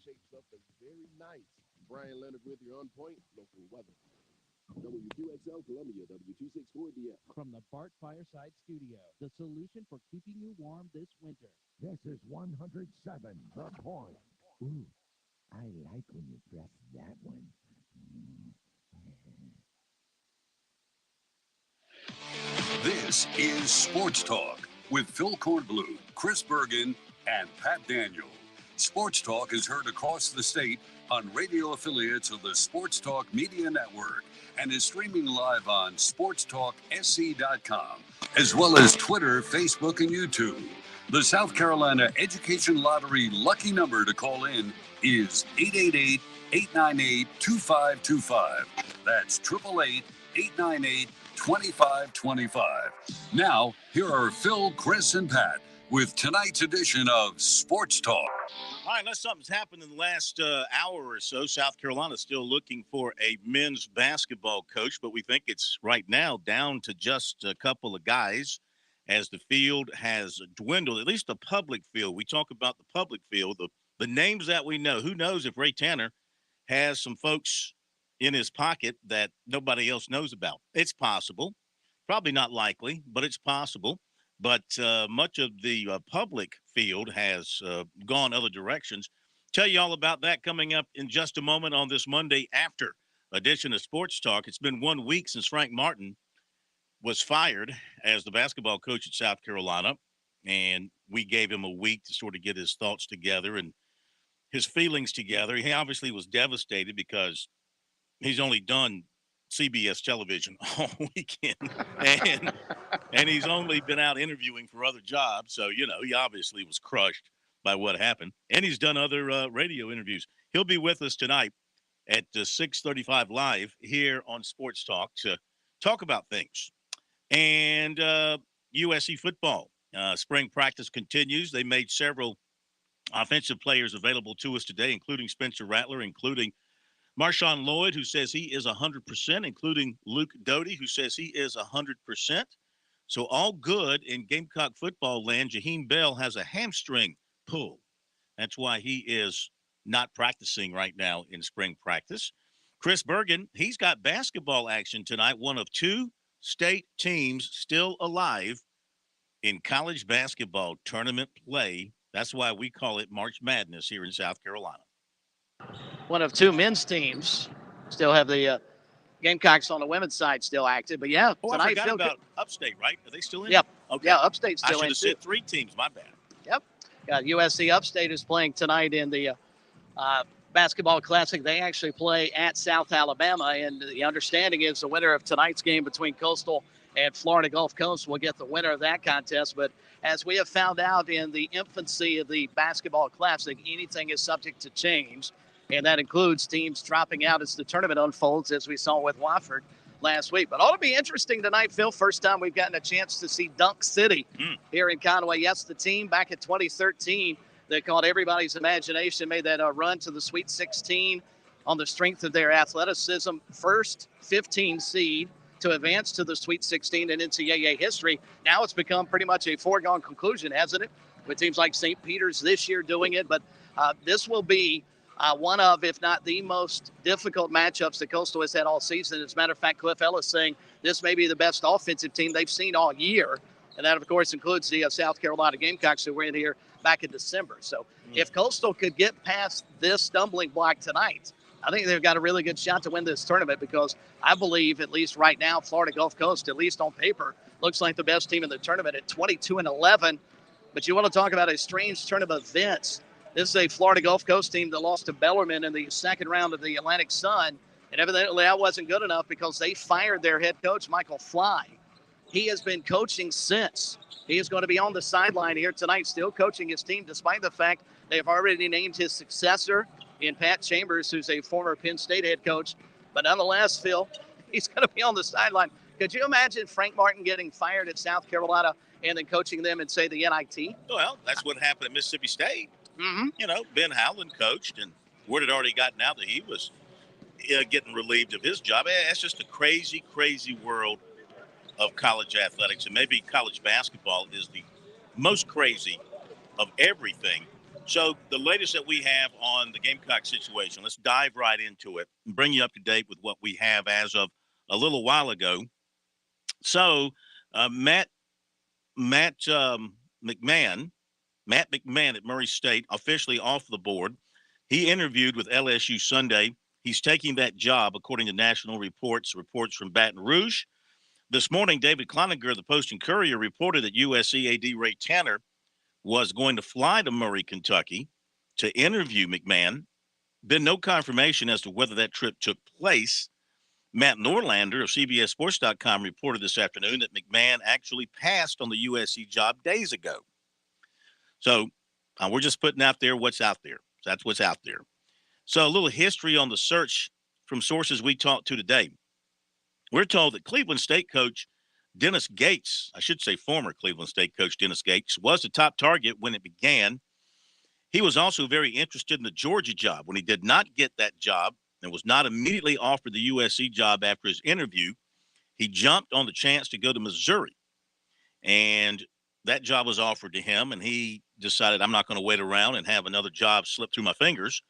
shapes up as very nice. Brian Leonard with your on point local weather. WQXL Columbia, W264DF. From the Bart Fireside Studio, the solution for keeping you warm this winter. This is 107, The Point. Ooh, I like when you press that one. This is Sports Talk with Phil Kornblue, Chris Bergen, and Pat Daniel. Sports Talk is heard across the state on radio affiliates of the Sports Talk Media Network and is streaming live on sportstalksc.com, as well as Twitter, Facebook, and YouTube. The South Carolina Education Lottery lucky number to call in is 888-898-2525. That's 888-898-2525. Now, here are Phil, Chris, and Pat with tonight's edition of Sports Talk. All right, unless something's happened in the last hour or so, South Carolina's still looking for a men's basketball coach, but we think it's right now down to just a couple of guys as the field has dwindled, at least the public field. We talk about the public field, the names that we know. Who knows if Ray Tanner has some folks in his pocket that nobody else knows about? It's possible. Probably not likely, but it's possible. But much of the public field has gone other directions. Tell you all about that coming up in just a moment on this Monday after edition of Sports Talk. It's been 1 week since Frank Martin was fired as the basketball coach at South Carolina, and we gave him a week to sort of get his thoughts together and his feelings together. He obviously was devastated because he's only done CBS television all weekend, and he's only been out interviewing for other jobs. So, you know, he obviously was crushed by what happened, and he's done other radio interviews. He'll be with us tonight at 6:35 live here on Sports Talk to talk about things. And USC football, spring practice continues. They made several offensive players available to us today, including Spencer Rattler, including Marshawn Lloyd, who says he is 100%, including Luke Doty, who says he is 100%. So all good in Gamecock football land. Jaheim Bell has a hamstring pull. That's why he is not practicing right now in spring practice. Chris Bergen, he's got basketball action tonight, one of two state teams still alive in college basketball tournament play. That's why we call it March Madness here in South Carolina. One of two men's teams still have the Gamecocks on the women's side still active. But, yeah, tonight I forgot about Upstate, right? Are they still in? Yep. Okay. Yeah, Upstate's still in, I should have said three teams. My bad. Yep. USC Upstate is playing tonight in the Basketball Classic. They actually play at South Alabama, and the understanding is the winner of tonight's game between Coastal and Florida Gulf Coast will get the winner of that contest. But as we have found out in the infancy of the Basketball Classic, anything is subject to change. And that includes teams dropping out as the tournament unfolds, as we saw with Wofford last week. But ought to be interesting tonight, Phil. First time we've gotten a chance to see Dunk City here in Conway. Yes, the team back in 2013 that caught everybody's imagination, made that run to the Sweet 16 on the strength of their athleticism. First 15 seed to advance to the Sweet 16 in NCAA history. Now it's become pretty much a foregone conclusion, hasn't it? With teams like St. Peter's this year doing it. But this will be one of, if not the most difficult matchups that Coastal has had all season. As a matter of fact, Cliff Ellis saying this may be the best offensive team they've seen all year. And that, of course, includes the South Carolina Gamecocks who were in here back in December. So if Coastal could get past this stumbling block tonight, I think they've got a really good shot to win this tournament, because I believe, at least right now, Florida Gulf Coast, at least on paper, looks like the best team in the tournament at 22-11. But you want to talk about a strange turn of events. This is a Florida Gulf Coast team that lost to Bellarmine in the second round of the Atlantic Sun. And evidently that wasn't good enough, because they fired their head coach, Michael Fly. He has been coaching since. He is going to be on the sideline here tonight, still coaching his team, despite the fact they have already named his successor in Pat Chambers, who's a former Penn State head coach. But nonetheless, Phil, he's going to be on the sideline. Could you imagine Frank Martin getting fired at South Carolina and then coaching them in, say, the NIT? Well, that's what happened at Mississippi State. Mm-hmm. You know, Ben Howland coached, and word had already gotten out that he was getting relieved of his job. That's just a crazy, crazy world of college athletics. And maybe college basketball is the most crazy of everything So the latest that we have on the Gamecock situation, let's dive right into it and bring you up to date with what we have as of a little while ago. So Matt McMahon at Murray State, officially off the board. He interviewed with LSU Sunday. He's taking that job, according to national reports from Baton Rouge. This morning, David Cloninger of the Post and Courier reported that USC AD Ray Tanner was going to fly to Murray, Kentucky to interview McMahon. Been no confirmation as to whether that trip took place. Matt Norlander of CBSSports.com reported this afternoon that McMahon actually passed on the USC job days ago. So we're just putting out there what's out there. That's what's out there. So a little history on the search from sources we talked to today. We're told that Cleveland State coach Dennis Gates, I should say former Cleveland State coach Dennis Gates, was the top target when it began. He was also very interested in the Georgia job. When he did not get that job and was not immediately offered the USC job after his interview, he jumped on the chance to go to Missouri. And that job was offered to him, and he decided, I'm not going to wait around and have another job slip through my fingers.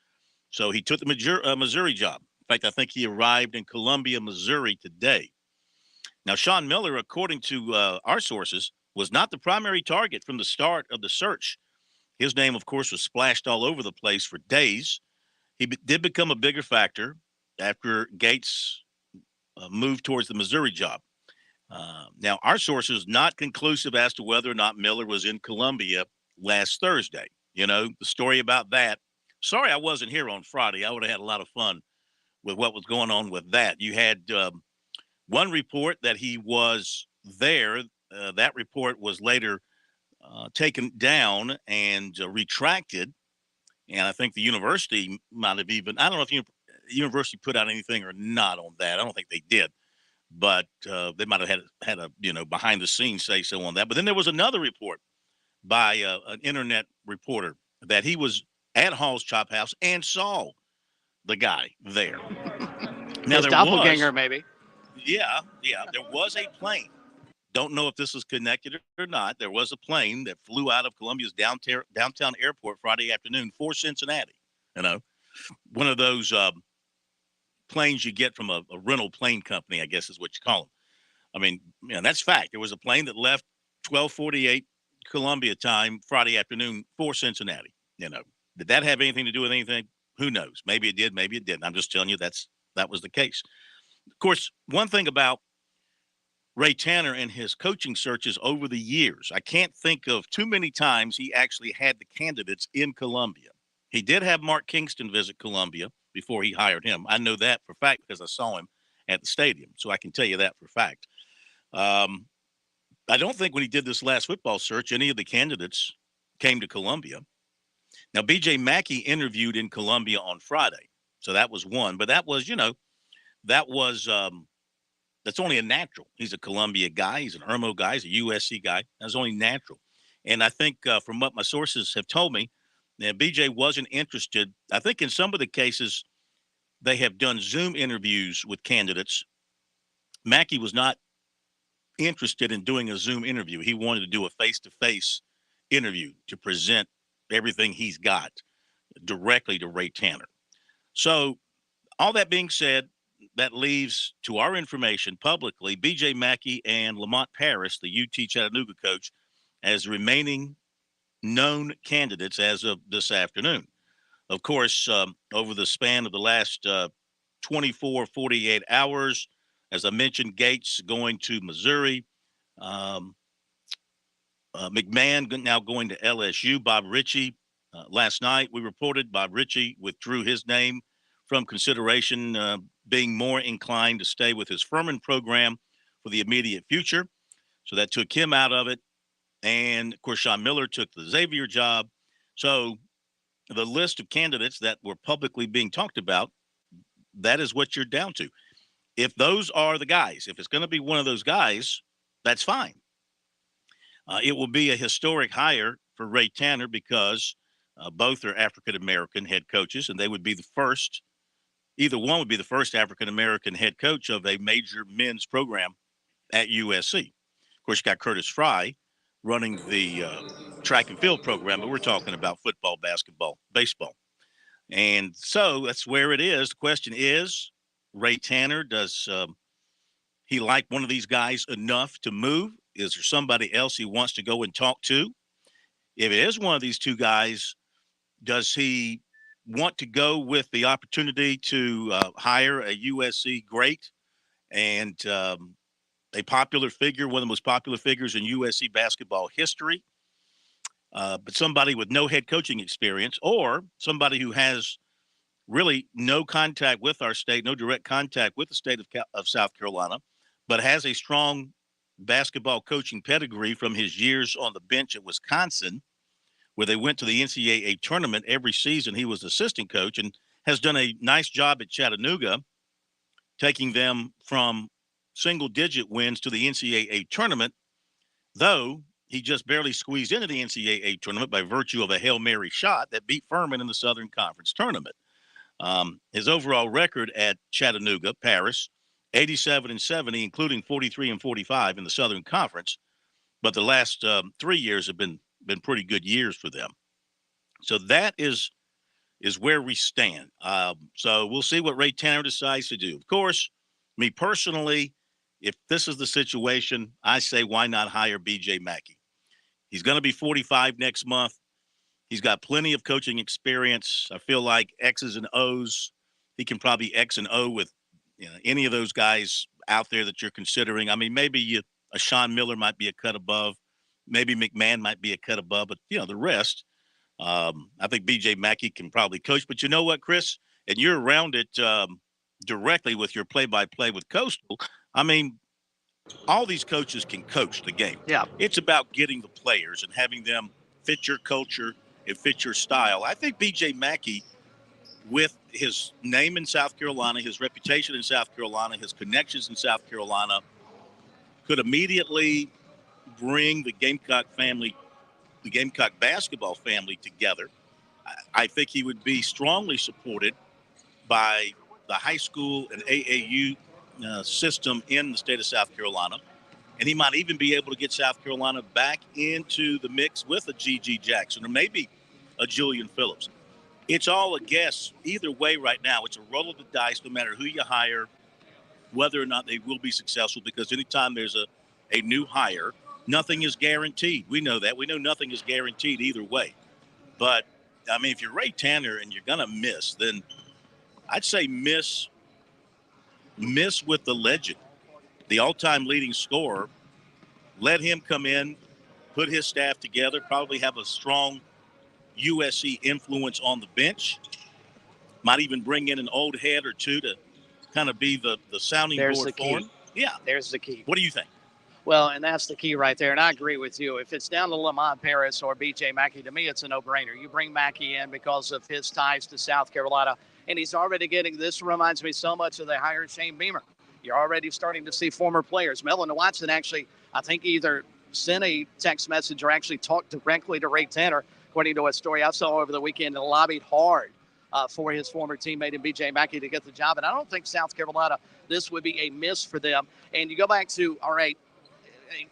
So he took the Missouri job. In fact, I think he arrived in Columbia, Missouri today. Now, Sean Miller, according to our sources, was not the primary target from the start of the search. His name, of course, was splashed all over the place for days. He did become a bigger factor after Gates moved towards the Missouri job. Now, our sources not conclusive as to whether or not Miller was in Columbia last Thursday. You know, the story about that. Sorry I wasn't here on Friday. I would have had a lot of fun with what was going on with that. You had one report that he was there. That report was later taken down and retracted. And I think the university might have even, I don't know if the university put out anything or not on that. I don't think they did. But they might have had a behind the scenes say so on that. But then there was another report by an internet reporter that he was at Hall's Chop House and saw the guy there. Now, his doppelganger, maybe. Yeah. There was a plane. Don't know if this is connected or not. There was a plane that flew out of Columbia's downtown airport Friday afternoon for Cincinnati. You know, one of those planes you get from a rental plane company, I guess is what you call them. I mean, that's fact. There was a plane that left 12:48 Columbia time Friday afternoon for Cincinnati. You know, did that have anything to do with anything? Who knows? Maybe it did. Maybe it didn't. I'm just telling you that was the case. Of course, one thing about Ray Tanner and his coaching searches over the years, I can't think of too many times he actually had the candidates in Columbia. He did have Mark Kingston visit Columbia before he hired him. I know that for a fact because I saw him at the stadium, so I can tell you that for a fact. I don't think when he did this last football search, any of the candidates came to Columbia. Now, B.J. Mackey interviewed in Columbia on Friday, so that was one. But that was, that's only a natural. He's a Columbia guy. He's an Irmo guy. He's a USC guy. That's only natural. And I think from what my sources have told me, BJ wasn't interested. I think in some of the cases, they have done Zoom interviews with candidates. Mackey was not interested in doing a Zoom interview. He wanted to do a face-to-face interview to present everything he's got directly to Ray Tanner. So all that being said, that leaves, to our information publicly, B.J. Mackey and Lamont Paris, the UT Chattanooga coach, as remaining known candidates as of this afternoon. Of course, over the span of the last 24, 48 hours, as I mentioned, Gates going to Missouri, McMahon now going to LSU, Bob Ritchie. Last night, we reported Bob Ritchie withdrew his name from consideration, being more inclined to stay with his Furman program for the immediate future. So that took him out of it. And, of course, Sean Miller took the Xavier job. So the list of candidates that were publicly being talked about, that is what you're down to. If those are the guys, if it's going to be one of those guys, that's fine. It will be a historic hire for Ray Tanner because both are African-American head coaches, and they would be the first. Either one would be the first African-American head coach of a major men's program at USC. Of course, you got Curtis Fry running the track and field program, but we're talking about football, basketball, baseball. And so that's where it is. The question is, Ray Tanner, does he like one of these guys enough to move? Is there somebody else he wants to go and talk to? If it is one of these two guys, does he want to go with the opportunity to hire a USC great and a popular figure, one of the most popular figures in USC basketball history, but somebody with no head coaching experience, or somebody who has really no contact with our state, no direct contact with the state of South Carolina, but has a strong basketball coaching pedigree from his years on the bench at Wisconsin, where they went to the NCAA tournament every season. He was assistant coach and has done a nice job at Chattanooga, taking them from single-digit wins to the NCAA tournament, though he just barely squeezed into the NCAA tournament by virtue of a Hail Mary shot that beat Furman in the Southern Conference tournament. His overall record at Chattanooga, Paris, 87-70, including 43-45 in the Southern Conference. But the last 3 years have been pretty good years for them. So that is where we stand. So we'll see what Ray Tanner decides to do. Of course, me personally, if this is the situation, I say why not hire B.J. Mackey? He's going to be 45 next month. He's got plenty of coaching experience. I feel like X's and O's. He can probably X and O with any of those guys out there that you're considering. I mean, maybe a Sean Miller might be a cut above. Maybe McMahon might be a cut above. But, the rest, I think B.J. Mackey can probably coach. But you know what, Chris? And you're around it directly with your play-by-play with Coastal. I mean, all these coaches can coach the game. Yeah. It's about getting the players and having them fit your culture and fit your style. I think B.J. Mackey, with his name in South Carolina, his reputation in South Carolina, his connections in South Carolina, could immediately bring the Gamecock family, the Gamecock basketball family together. I think he would be strongly supported by the high school and AAU system in the state of South Carolina. And he might even be able to get South Carolina back into the mix with a G.G. Jackson or maybe a Julian Phillips. It's all a guess. Either way right now, it's a roll of the dice no matter who you hire, whether or not they will be successful, because anytime there's a new hire, nothing is guaranteed. We know that. We know nothing is guaranteed either way. But, I mean, if you're Ray Tanner and you're going to miss, then I'd say miss with the legend, the all-time leading scorer. Let him come in, put his staff together, probably have a strong USC influence on the bench. Might even bring in an old head or two to kind of be the sounding board for him. Yeah. There's the key. What do you think? Well, and that's the key right there. And I agree with you. If it's down to Lamont Paris or B.J. Mackey, to me, it's a no-brainer. You bring Mackey in because of his ties to South Carolina, and he's already getting – this reminds me so much of the hire Shane Beamer. You're already starting to see former players. Melvin Watson actually, I think, either sent a text message or actually talked directly to Ray Tanner, according to a story I saw over the weekend, and lobbied hard for his former teammate in B.J. Mackey to get the job. And I don't think South Carolina, this would be a miss for them. And you go back to, all right,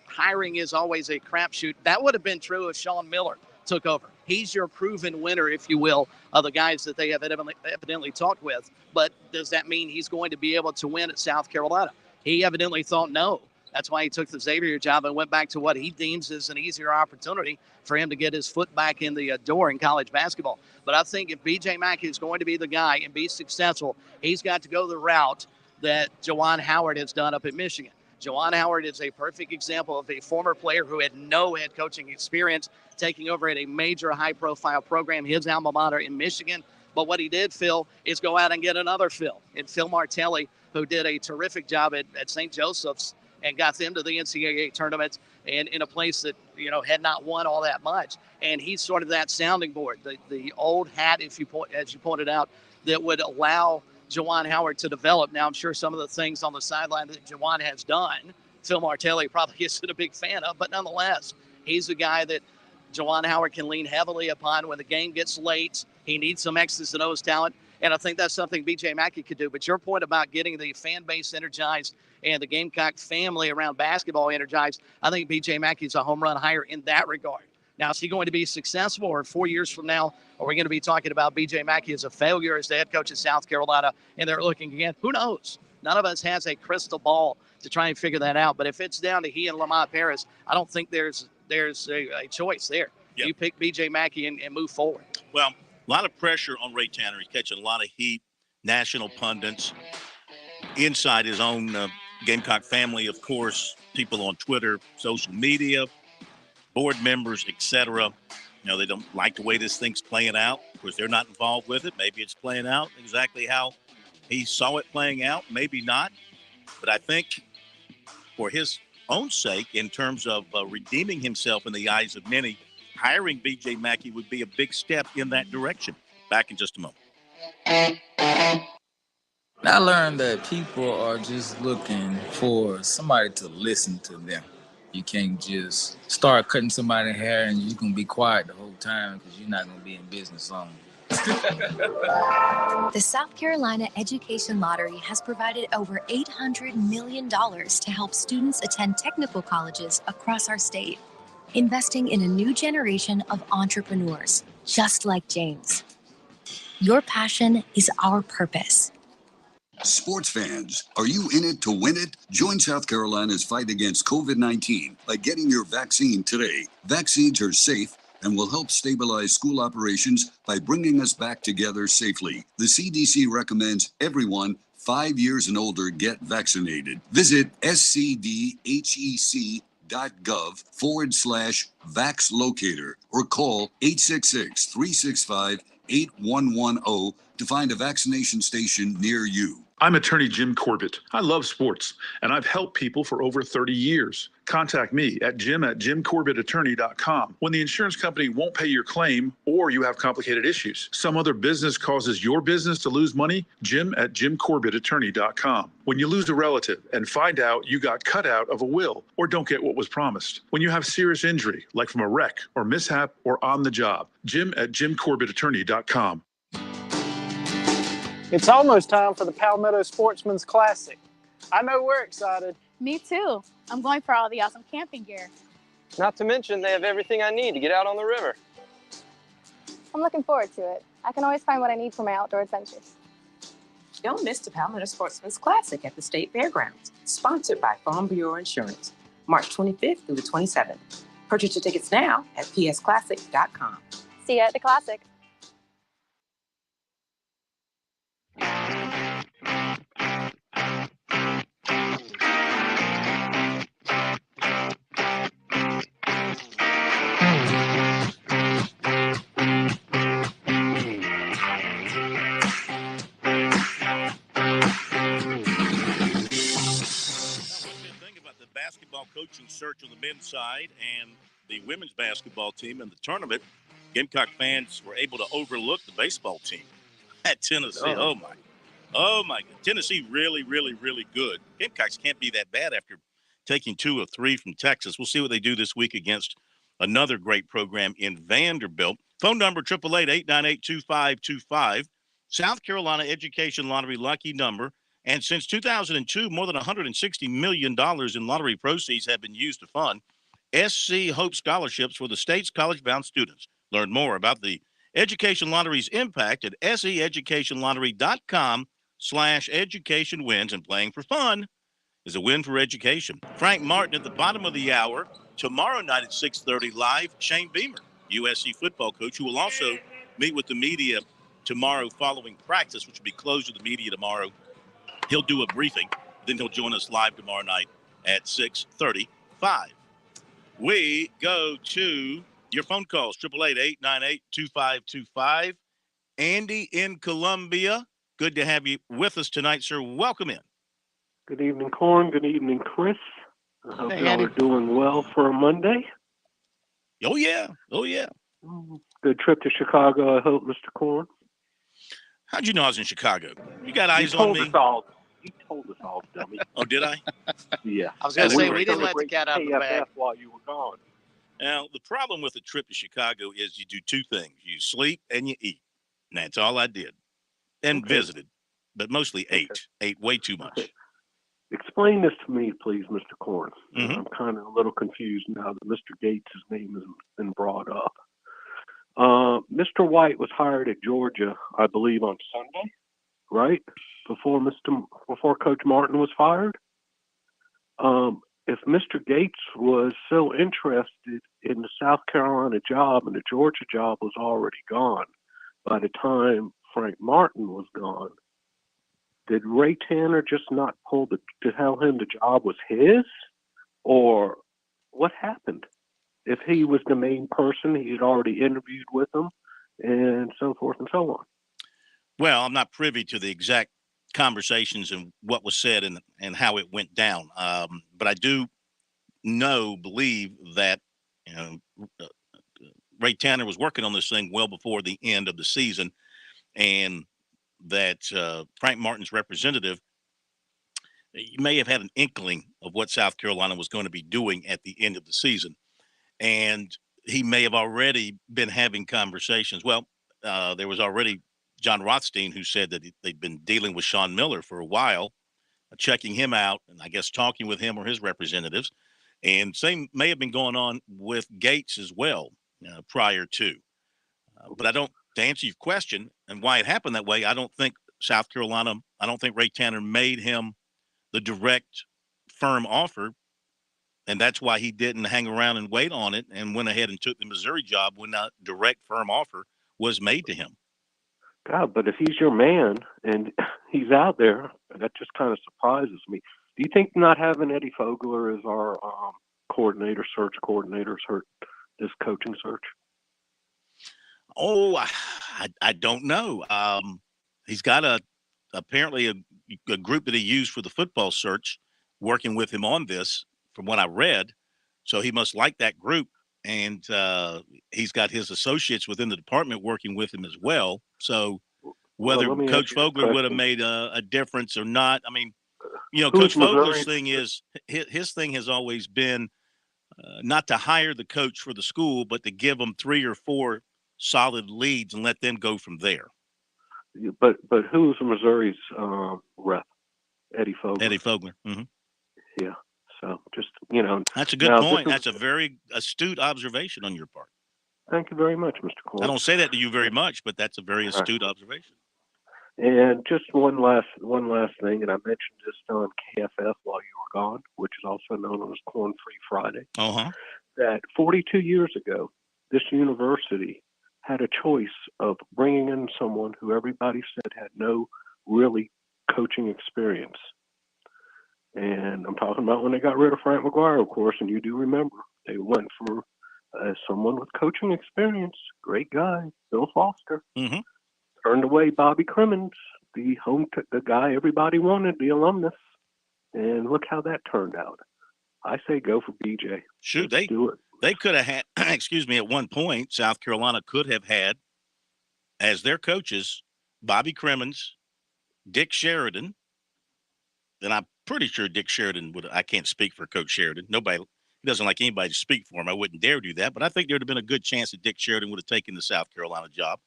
hiring is always a crapshoot. That would have been true if Sean Miller took over. He's your proven winner, if you will, of the guys that they have evidently talked with. But does that mean he's going to be able to win at South Carolina? He evidently thought no. That's why he took the Xavier job and went back to what he deems as an easier opportunity for him to get his foot back in the door in college basketball. But I think if B.J. Mackey is going to be the guy and be successful, he's got to go the route that Juwan Howard has done up at Michigan. Juwan Howard is a perfect example of a former player who had no head coaching experience, taking over at a major high-profile program, his alma mater in Michigan. But what he did, Phil, is go out and get another Phil, and Phil Martelli, who did a terrific job at St. Joseph's and got them to the NCAA tournament and in a place that, had not won all that much. And he's sort of that sounding board, the old hat, as you pointed out, that would allow Juwan Howard to develop. Now, I'm sure some of the things on the sideline that Juwan has done, Phil Martelli probably isn't a big fan of, but nonetheless, he's a guy that Juwan Howard can lean heavily upon when the game gets late. He needs some X's and O's talent, and I think that's something B.J. Mackey could do. But your point about getting the fan base energized and the Gamecock family around basketball energized, I think B.J. Mackey's a home run hire in that regard. Now, is he going to be successful, or 4 years from now, are we going to be talking about B.J. Mackey as a failure as the head coach of South Carolina, and they're looking again? Who knows? None of us has a crystal ball to try and figure that out. But if it's down to he and Lamont Paris, I don't think there's a choice there. Yep. You pick B.J. Mackey and move forward. Well, a lot of pressure on Ray Tanner. He's catching a lot of heat, national pundits, inside his own Gamecock family, of course, people on Twitter, social media, board members, etc. They don't like the way this thing's playing out. Of course, they're not involved with it. Maybe it's playing out exactly how he saw it playing out. Maybe not. But I think for his own sake, in terms of redeeming himself in the eyes of many, hiring B.J. Mackey would be a big step in that direction. Back in just a moment. I learned that people are just looking for somebody to listen to them. You can't just start cutting somebody's hair and you're going to be quiet the whole time because you're not going to be in business long. The South Carolina Education Lottery has provided over $800 million to help students attend technical colleges across our state, investing in a new generation of entrepreneurs, just like James. Your passion is our purpose. Sports fans, are you in it to win it? Join South Carolina's fight against COVID-19 by getting your vaccine today. Vaccines are safe and will help stabilize school operations by bringing us back together safely. The CDC recommends everyone 5 years and older get vaccinated. Visit scdhec.gov/VaxLocator or call 866-365-8110 to find a vaccination station near you. I'm attorney Jim Corbett. I love sports, and I've helped people for over 30 years. Contact me at jim@jimcorbettattorney.com when the insurance company won't pay your claim or you have complicated issues. Some other business causes your business to lose money, jim@jimcorbettattorney.com. When you lose a relative and find out you got cut out of a will or don't get what was promised. When you have serious injury, like from a wreck or mishap or on the job, jim@jimcorbettattorney.com. It's almost time for the Palmetto Sportsman's Classic. I know we're excited. Me too. I'm going for all the awesome camping gear. Not to mention they have everything I need to get out on the river. I'm looking forward to it. I can always find what I need for my outdoor adventures. Don't miss the Palmetto Sportsman's Classic at the State Fairgrounds, sponsored by Farm Bureau Insurance, March 25th through the 27th. Purchase your tickets now at psclassic.com. See you at the Classic. Basketball coaching search on the men's side and the women's basketball team in the tournament. Gamecock fans were able to overlook the baseball team at Tennessee. Oh my God. Tennessee really, really, really good. Gamecocks can't be that bad after taking 2 of 3 from Texas. We'll see what they do this week against another great program in Vanderbilt. Phone number 888-898-2525. South Carolina Education Lottery lucky number. And since 2002, more than $160 million in lottery proceeds have been used to fund SC Hope scholarships for the state's college-bound students. Learn more about the Education Lottery's impact at seeducationlottery.com/education wins. And playing for fun is a win for education. Frank Martin at the bottom of the hour. Tomorrow night at 6:30 live, Shane Beamer, USC football coach, who will also meet with the media tomorrow following practice, which will be closed to the media tomorrow. He'll do a briefing. Then he'll join us live tomorrow night at 6:35. We go to your phone calls, 888-898-2525. Andy in Columbia, good to have you with us tonight, sir. Welcome in. Good evening, Corn. Good evening, Chris. I hope y'all Andy. are doing well for a Monday. Oh, yeah. Good trip to Chicago, I hope, Mr. Corn. How'd you know I was in Chicago? You got eyes on me? You told us all, dummy. Oh, did I? Yeah. I was going to say, we didn't let the cat out of the bag. While you were gone. Now, the problem with a trip to Chicago is you do 2 things. You sleep and you eat. And that's all I did. And visited, but mostly ate. Ate way too much. explain this to me, please, Mr. Korn. Mm-hmm. I'm kind of a little confused now that Mr. Gates' name has been brought up. Mr. White was hired at Georgia, I believe, on Sunday, right? Before Coach Martin was fired. If Mr. Gates was so interested in the South Carolina job and the Georgia job was already gone by the time Frank Martin was gone, did Ray Tanner just not to tell him the job was his? Or what happened? If he was the main person, he had already interviewed with him and so forth and so on. Well, I'm not privy to the exact conversations and what was said and how it went down. But I do believe that, Ray Tanner was working on this thing well before the end of the season, and that Frank Martin's representative may have had an inkling of what South Carolina was going to be doing at the end of the season. And he may have already been having conversations. Well, there was already John Rothstein who said that they'd been dealing with Sean Miller for a while, checking him out, and I guess talking with him or his representatives. And same may have been going on with Gates as well prior to. But to answer your question and why it happened that way, I don't think Ray Tanner made him the direct firm offer. And that's why he didn't hang around and wait on it and went ahead and took the Missouri job when that direct firm offer was made to him. God, but if he's your man and he's out there, that just kind of surprises me. Do you think not having Eddie Fogler as our search coordinator hurt this coaching search? Oh, I don't know. He's got apparently a group that he used for the football search working with him on this, from what I read. So he must like that group. And he's got his associates within the department working with him as well. So whether Coach Fogler would have made a difference or not, I mean, Coach Fogler's thing is his thing has always been not to hire the coach for the school, but to give them 3 or 4 solid leads and let them go from there. But who's Missouri's rep? Eddie Fogler. Eddie Fogler. Mm-hmm. Yeah. So just, That's a good point. That's a very astute observation on your part. Thank you very much, Mr. Cole. I don't say that to you very much, but that's a very astute observation. And just one last thing, and I mentioned this on KFF while you were gone, which is also known as Corn Free Friday. That 42 years ago, this university had a choice of bringing in someone who everybody said had no really coaching experience. And I'm talking about when they got rid of Frank McGuire, of course, and you do remember they went for someone with coaching experience. Great guy, Bill Foster. Mm-hmm. Turned away Bobby Crimmins, the guy everybody wanted, the alumnus. And look how that turned out. I say go for BJ. Shoot, they could have had, at one point, South Carolina could have had as their coaches Bobby Crimmins, Dick Sheridan. And I'm pretty sure Dick Sheridan I can't speak for Coach Sheridan. He doesn't like anybody to speak for him. I wouldn't dare do that. But I think there would have been a good chance that Dick Sheridan would have taken the South Carolina job.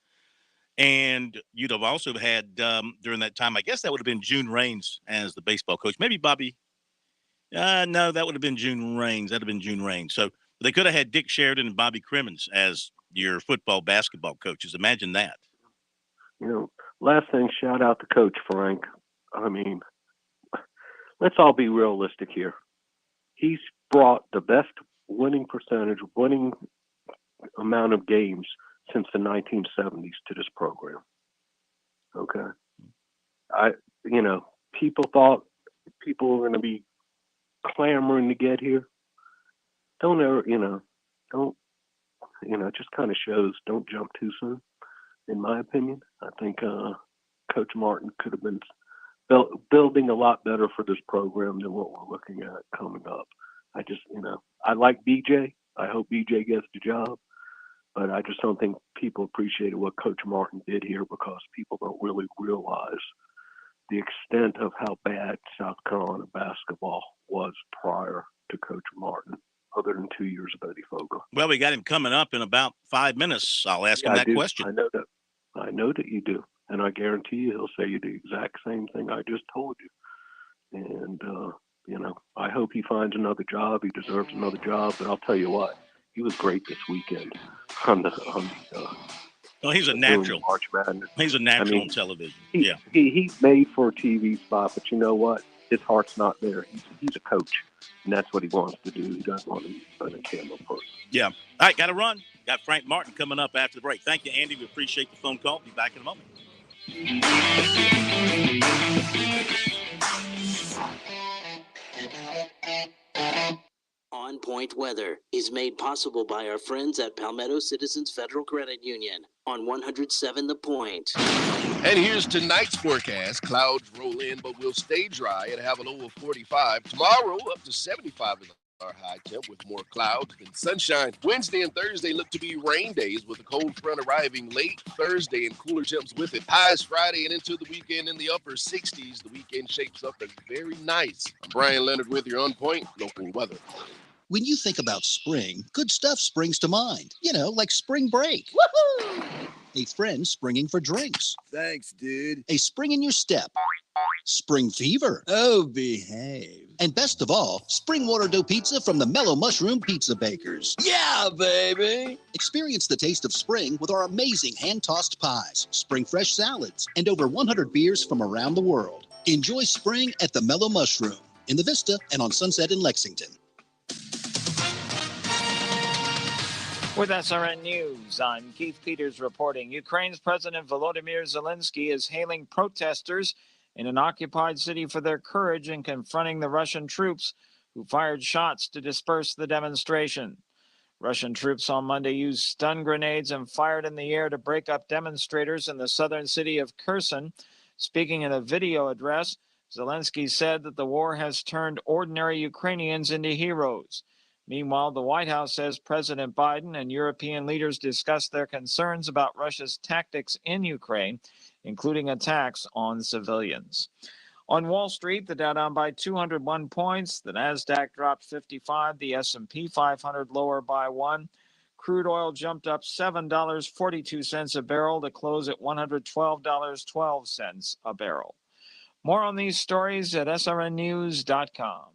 And you'd have also had, during that time, I guess that would have been June Raines as the baseball coach. Maybe Bobby. No, that would have been June Raines. That would have been June Raines. So they could have had Dick Sheridan and Bobby Crimmins as your football, basketball coaches. Imagine that. Last thing, shout out to Coach Frank. I mean, let's all be realistic here. He's brought the best winning amount of games since the 1970s to this program. Okay. People thought people were going to be clamoring to get here. Don't ever, it just kind of shows don't jump too soon, in my opinion. I think Coach Martin could have been building a lot better for this program than what we're looking at coming up. I just, I like BJ. I hope BJ gets the job, but I just don't think people appreciated what Coach Martin did here because people don't really realize the extent of how bad South Carolina basketball was prior to Coach Martin, other than 2 years of Eddie Fogler. Well, we got him coming up in about 5 minutes. I'll ask him that question. I know that you do. And I guarantee you he'll say the exact same thing I just told you. And, I hope he finds another job. He deserves another job. But I'll tell you what, he was great this weekend on the Well, he's a doing natural. March Madness. He's a natural on television. He's made for a TV spot, but you know what? His heart's not there. He's a coach, and that's what he wants to do. He doesn't want to be on a camera person. Yeah. All right, got to run. Got Frank Martin coming up after the break. Thank you, Andy. We appreciate the phone call. Be back in a moment. On Point Weather is made possible by our friends at Palmetto Citizens Federal Credit Union on 107 The Point. And here's tonight's forecast. Clouds roll in, but we'll stay dry and have a low of 45. Tomorrow, up to 75 is our high temp with more clouds and sunshine. Wednesday and Thursday look to be rain days with a cold front arriving late Thursday and cooler temps with it. Highs Friday and into the weekend in the upper 60s. The weekend shapes up as very nice. I'm Brian Leonard with your On Point local weather. When you think about spring, good stuff springs to mind. Like spring break. Woohoo! A friend springing for drinks. Thanks, dude. A spring in your step. Spring fever. Oh, behave. And best of all, spring water dough pizza from the Mellow Mushroom Pizza Bakers. Yeah, baby. Experience the taste of spring with our amazing hand-tossed pies, spring fresh salads, and over 100 beers from around the world. Enjoy spring at the Mellow Mushroom in the Vista and on Sunset in Lexington. With SRN News, I'm Keith Peters reporting. Ukraine's President Volodymyr Zelensky is hailing protesters in an occupied city for their courage in confronting the Russian troops who fired shots to disperse the demonstration. Russian troops on Monday used stun grenades and fired in the air to break up demonstrators in the southern city of Kherson. Speaking in a video address, Zelensky said that the war has turned ordinary Ukrainians into heroes. Meanwhile, the White House says President Biden and European leaders discussed their concerns about Russia's tactics in Ukraine, including attacks on civilians. On Wall Street, the Dow down by 201 points, the Nasdaq dropped 55, the S&P 500 lower by 1. Crude oil jumped up $7.42 a barrel to close at $112.12 a barrel. More on these stories at srnnews.com.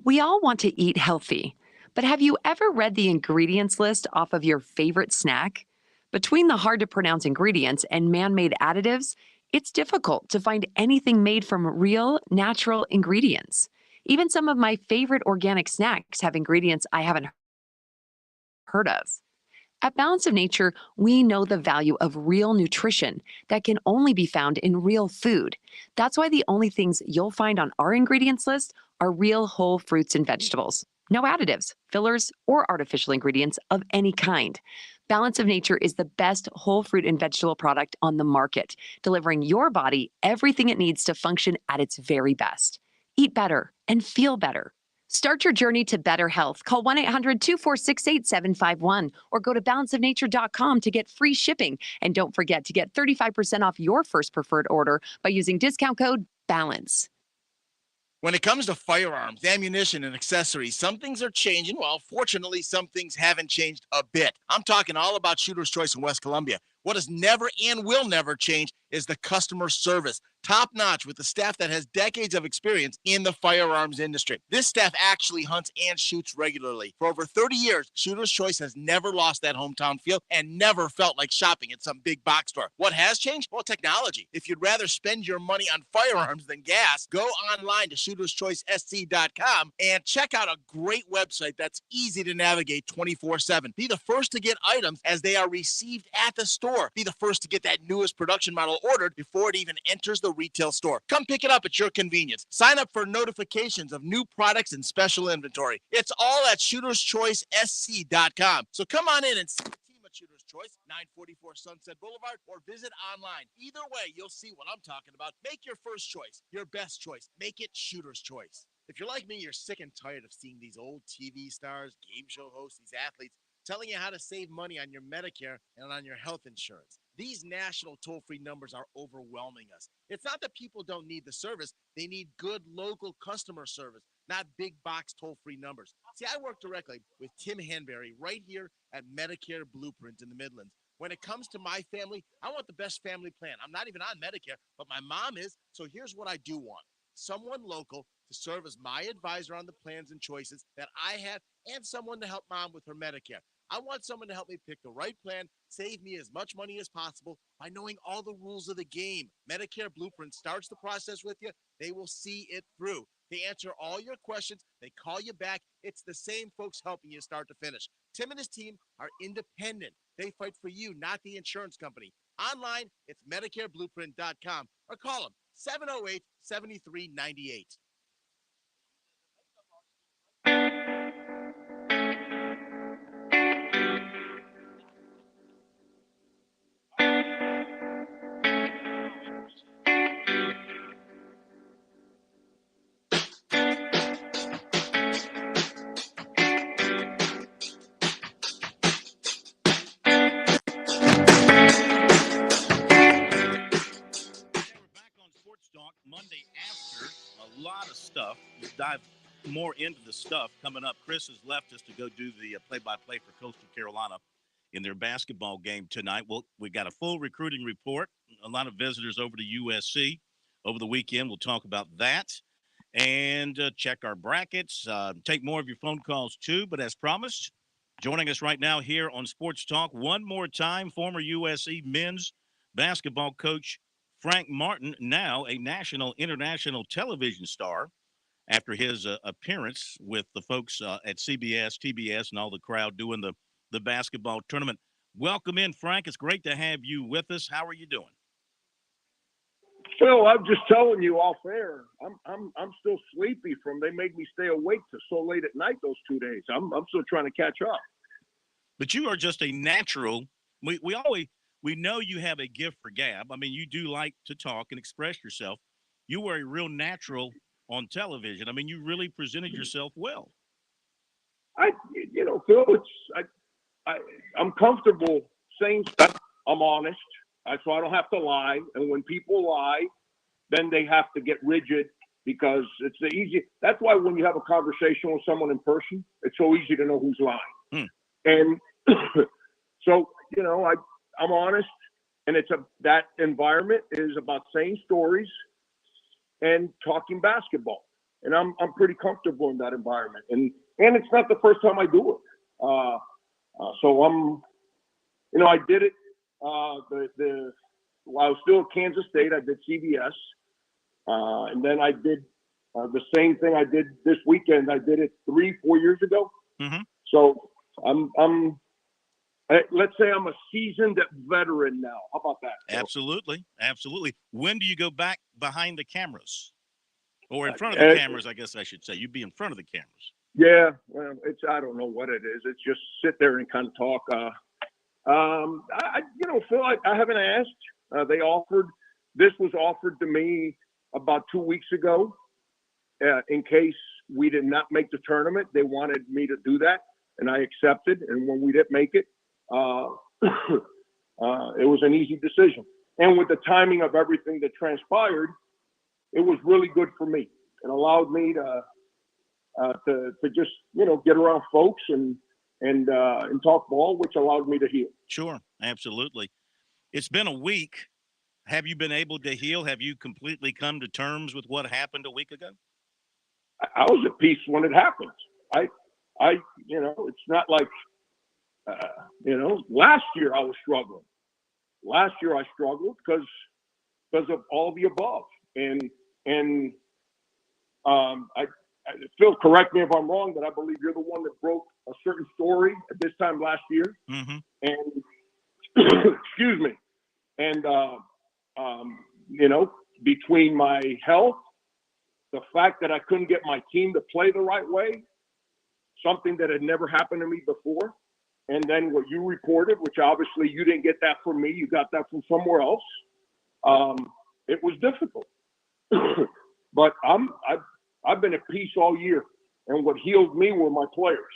We all want to eat healthy, but have you ever read the ingredients list off of your favorite snack? Between the hard-to-pronounce ingredients and man-made additives, it's difficult to find anything made from real, natural ingredients. Even some of my favorite organic snacks have ingredients I haven't heard of. At Balance of Nature, we know the value of real nutrition that can only be found in real food. That's why the only things you'll find on our ingredients list are real whole fruits and vegetables. No additives, fillers, or artificial ingredients of any kind. Balance of Nature is the best whole fruit and vegetable product on the market, delivering your body everything it needs to function at its very best. Eat better and feel better. Start your journey to better health. Call 1-800-246-8751 or go to balanceofnature.com to get free shipping. And don't forget to get 35% off your first preferred order by using discount code BALANCE. When it comes to firearms, ammunition, and accessories, some things are changing, while fortunately some things haven't changed a bit. I'm talking all about Shooter's Choice in West Columbia. What has never and will never change is the customer service. Top-notch with the staff that has decades of experience in the firearms industry. This staff actually hunts and shoots regularly. For over 30 years, Shooter's Choice has never lost that hometown feel and never felt like shopping at some big box store. What has changed? Well, technology. If you'd rather spend your money on firearms than gas, go online to shooterschoicesc.com and check out a great website that's easy to navigate 24/7. Be the first to get items as they are received at the store. Be the first to get that newest production model ordered before it even enters the retail store. Come pick it up at your convenience. Sign up for notifications of new products and special inventory. It's all at shooterschoicesc.com. So come on in and see the team at Shooter's Choice, 944 Sunset Boulevard, or visit online. Either way, you'll see what I'm talking about. Make your first choice, your best choice. Make it Shooter's Choice. If you're like me, you're sick and tired of seeing these old TV stars, game show hosts, these athletes telling you how to save money on your Medicare and on your health insurance. These national toll-free numbers are overwhelming us. It's not that people don't need the service. They need good local customer service, not big box toll-free numbers. See, I work directly with Tim Henberry right here at Medicare Blueprint in the Midlands. When it comes to my family, I want the best family plan. I'm not even on Medicare, but my mom is. So here's what I do want. Someone local to serve as my advisor on the plans and choices that I have, and someone to help mom with her Medicare. I want someone to help me pick the right plan, save me as much money as possible by knowing all the rules of the game. Medicare Blueprint starts the process with you. They will see it through. They answer all your questions. They call you back. It's the same folks helping you start to finish. Tim and his team are independent. They fight for you, not the insurance company. Online, it's MedicareBlueprint.com or call them 708-7398. SportsTalk Monday after a lot of stuff. We'll dive more into the stuff coming up. Chris has left us to go do the play-by-play for Coastal Carolina in their basketball game tonight. We got a full recruiting report, a lot of visitors over to USC over the weekend. We'll talk about that and check our brackets, take more of your phone calls too. But as promised, joining us right now here on Sports Talk one more time, former USC men's basketball coach Frank Martin, now a national, international television star after his appearance with the folks at CBS, TBS, and all the crowd doing the basketball tournament. Welcome in, Frank. It's great to have you with us. How are you doing? Phil, I'm just telling you off air. I'm still sleepy from they made me stay awake till so late at night those 2 days. I'm still trying to catch up. But you are just a natural. We know you have a gift for gab. I mean, you do like to talk and express yourself. You were a real natural on television. I mean, you really presented yourself well. Phil, I'm comfortable saying stuff. I'm honest, so I don't have to lie. And when people lie, then they have to get rigid because it's the easy. That's why when you have a conversation with someone in person, it's so easy to know who's lying. And so, I'm honest, and that environment is about saying stories and talking basketball, and I'm pretty comfortable in that environment, and it's not the first time I do it. So I did it. While I was still at Kansas State, I did CBS, and then I did the same thing I did this weekend. I did it 3-4 years ago. Mm-hmm. So let's say I'm a seasoned veteran now. How about that? Absolutely. When do you go back behind the cameras? Or in front of the cameras, I guess I should say. You'd be in front of the cameras. Yeah, well, I don't know what it is. It's just sit there and kind of talk. Phil, I haven't asked. This was offered to me about 2 weeks ago in case we did not make the tournament. They wanted me to do that, and I accepted. And when we didn't make it, it was an easy decision. And with the timing of everything that transpired, it was really good for me. It allowed me to just get around folks and talk ball, which allowed me to heal. Sure, absolutely. It's been a week. Have you been able to heal? Have you completely come to terms with what happened a week ago? I was at peace when it happened. It's not like, last year I was struggling. Last year I struggled because of all the above. And Phil, correct me if I'm wrong, but I believe you're the one that broke a certain story at this time last year. Mm-hmm. And excuse me. And between my health, the fact that I couldn't get my team to play the right way, something that had never happened to me before, and then what you reported, which obviously you didn't get that from me, you got that from somewhere else. It was difficult, but I've been at peace all year, and what healed me were my players.